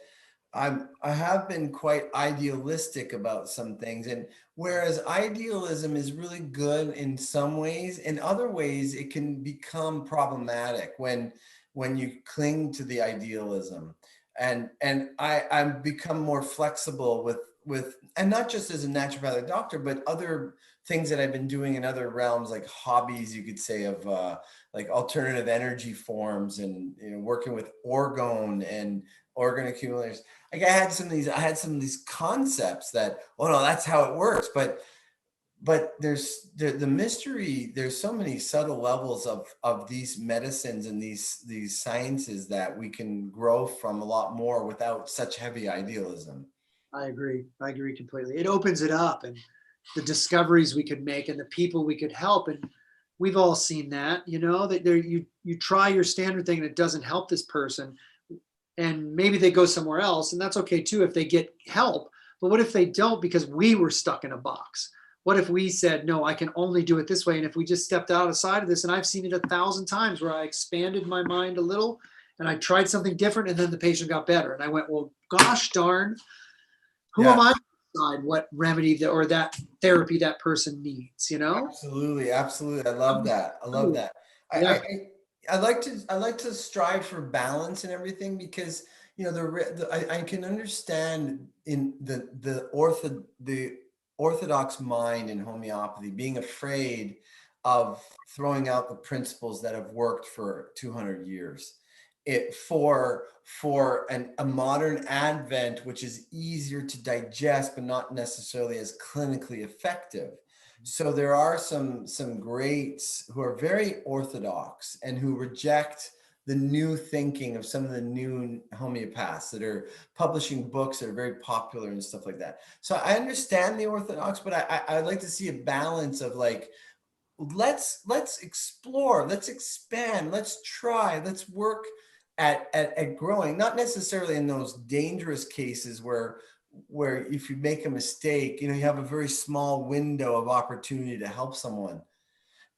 I have been quite idealistic about some things, and whereas idealism is really good in some ways, in other ways it can become problematic when you cling to the idealism. And I've become more flexible with and not just as a naturopathic doctor, but other things that I've been doing in other realms, like hobbies, you could say, of like alternative energy forms, and working with orgone and organ accumulators. Like I had some of these concepts that, oh no, that's how it works. But there's the mystery. There's so many subtle levels of these medicines and these sciences that we can grow from a lot more without such heavy idealism. I agree. I agree completely. It opens it up and the discoveries we could make and the people we could help. And we've all seen that, there you try your standard thing and it doesn't help this person. And maybe they go somewhere else, and that's okay too if they get help. But what if they don't because we were stuck in a box? What if we said, no, I can only do it this way? And if we just stepped outside of this, and I've seen it 1,000 times where I expanded my mind a little and I tried something different and then the patient got better. And I went, well, gosh darn, who Yeah. am I to decide what remedy or that therapy that person needs? Absolutely, absolutely. I love that. I love that. I, I, Yeah, I I like to strive for balance and everything, because I can understand in the orthodox mind in homeopathy being afraid of throwing out the principles that have worked for 200 years. It for a modern advent, which is easier to digest but not necessarily as clinically effective. So there are some greats who are very orthodox and who reject the new thinking of some of the new homeopaths that are publishing books that are very popular and stuff like that. So I understand the orthodox, but I'd like to see a balance of, like, let's explore, let's expand, let's try, let's work at growing, not necessarily in those dangerous cases where if you make a mistake, you have a very small window of opportunity to help someone.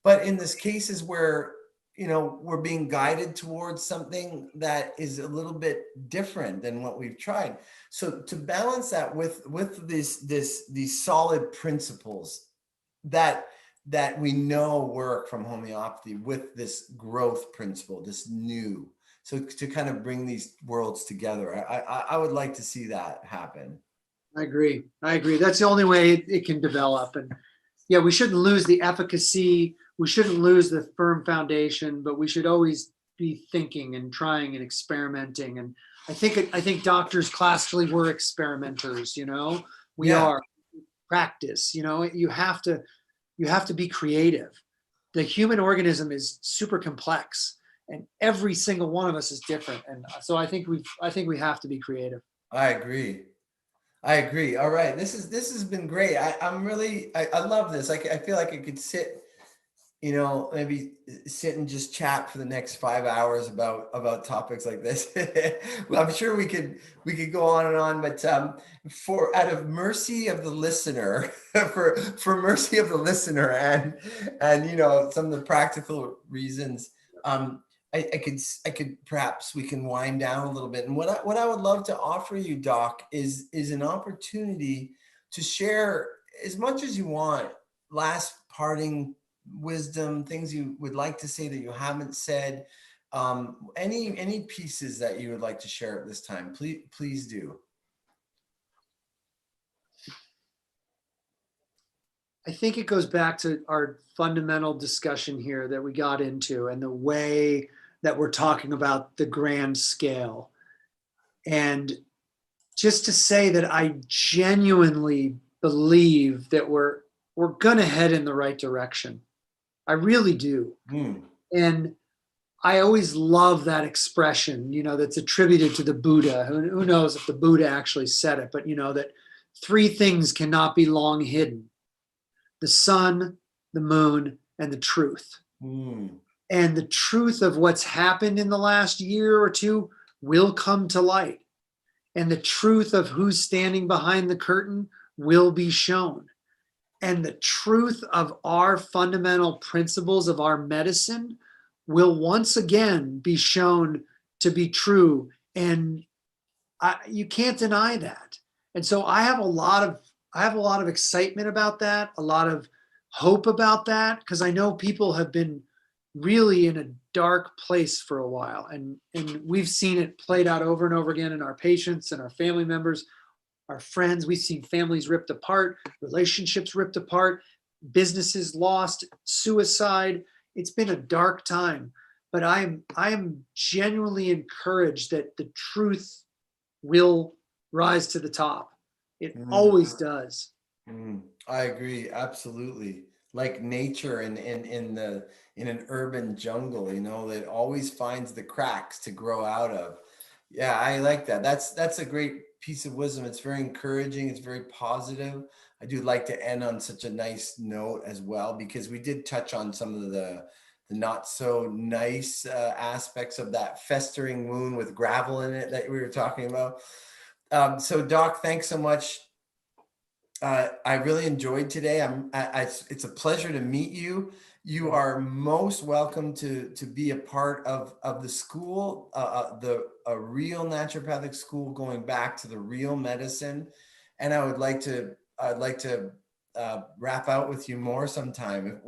But in these cases where, we're being guided towards something that is a little bit different than what we've tried. So to balance that with these solid principles that we know work from homeopathy, with this growth principle, this new, so to kind of bring these worlds together, I would like to see that happen. I agree. I agree. That's the only way it can develop. And yeah, we shouldn't lose the efficacy. We shouldn't lose the firm foundation, but we should always be thinking and trying and experimenting. And I think doctors classically were experimenters. We Yeah. are. Practice. You have to be creative. The human organism is super complex and every single one of us is different. And so I think we have to be creative. I agree. I agree. All right. This has been great. I love this. I feel like I could sit, maybe sit and just chat for the next 5 hours about topics like this. Well, I'm sure we could go on and on, but for out of mercy of the listener, for mercy of the listener, and some of the practical reasons, I could perhaps we can wind down a little bit. And what I would love to offer you, Doc, is an opportunity to share as much as you want. Last parting wisdom, things you would like to say that you haven't said, any pieces that you would like to share at this time, please do. I think it goes back to our fundamental discussion here that we got into and the way that we're talking about the grand scale. And just to say that I genuinely believe that we're going to head in the right direction. I really do. Hmm. And I always love that expression, that's attributed to the Buddha. Who knows if the Buddha actually said it, but that three things cannot be long hidden: the sun, the moon, and the truth. Hmm. And the truth of what's happened in the last year or two will come to light. And the truth of who's standing behind the curtain will be shown. And the truth of our fundamental principles of our medicine will once again be shown to be true. And you can't deny that. And so I have a lot of excitement about that, a lot of hope about that, because I know people have been really in a dark place for a while, and we've seen it played out over and over again in our patients and our family members, our friends. We've seen families ripped apart, relationships ripped apart, businesses lost, suicide. It's been a dark time, but I am genuinely encouraged that the truth will rise to the top. It always does. I agree, absolutely. Like nature in an urban jungle, that always finds the cracks to grow out of. Yeah, I like that. That's a great piece of wisdom. It's very encouraging. It's very positive. I do like to end on such a nice note as well, because we did touch on some of the not so nice aspects of that festering wound with gravel in it that we were talking about. So Doc, thanks so much. I really enjoyed today. It's a pleasure to meet you. You are most welcome to be a part of the school, a real naturopathic school going back to the real medicine. And I'd like to wrap out with you more sometime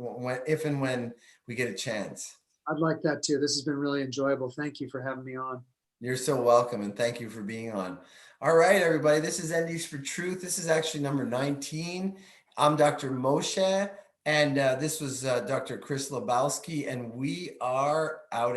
if and when we get a chance. I'd like that too. This has been really enjoyable. Thank you for having me on. You're so welcome, and thank you for being on. All right, everybody, this is NDs for Truth. This is actually number 19. I'm Dr. Moshe, and this was Dr. Chris Lebowski, and we are out.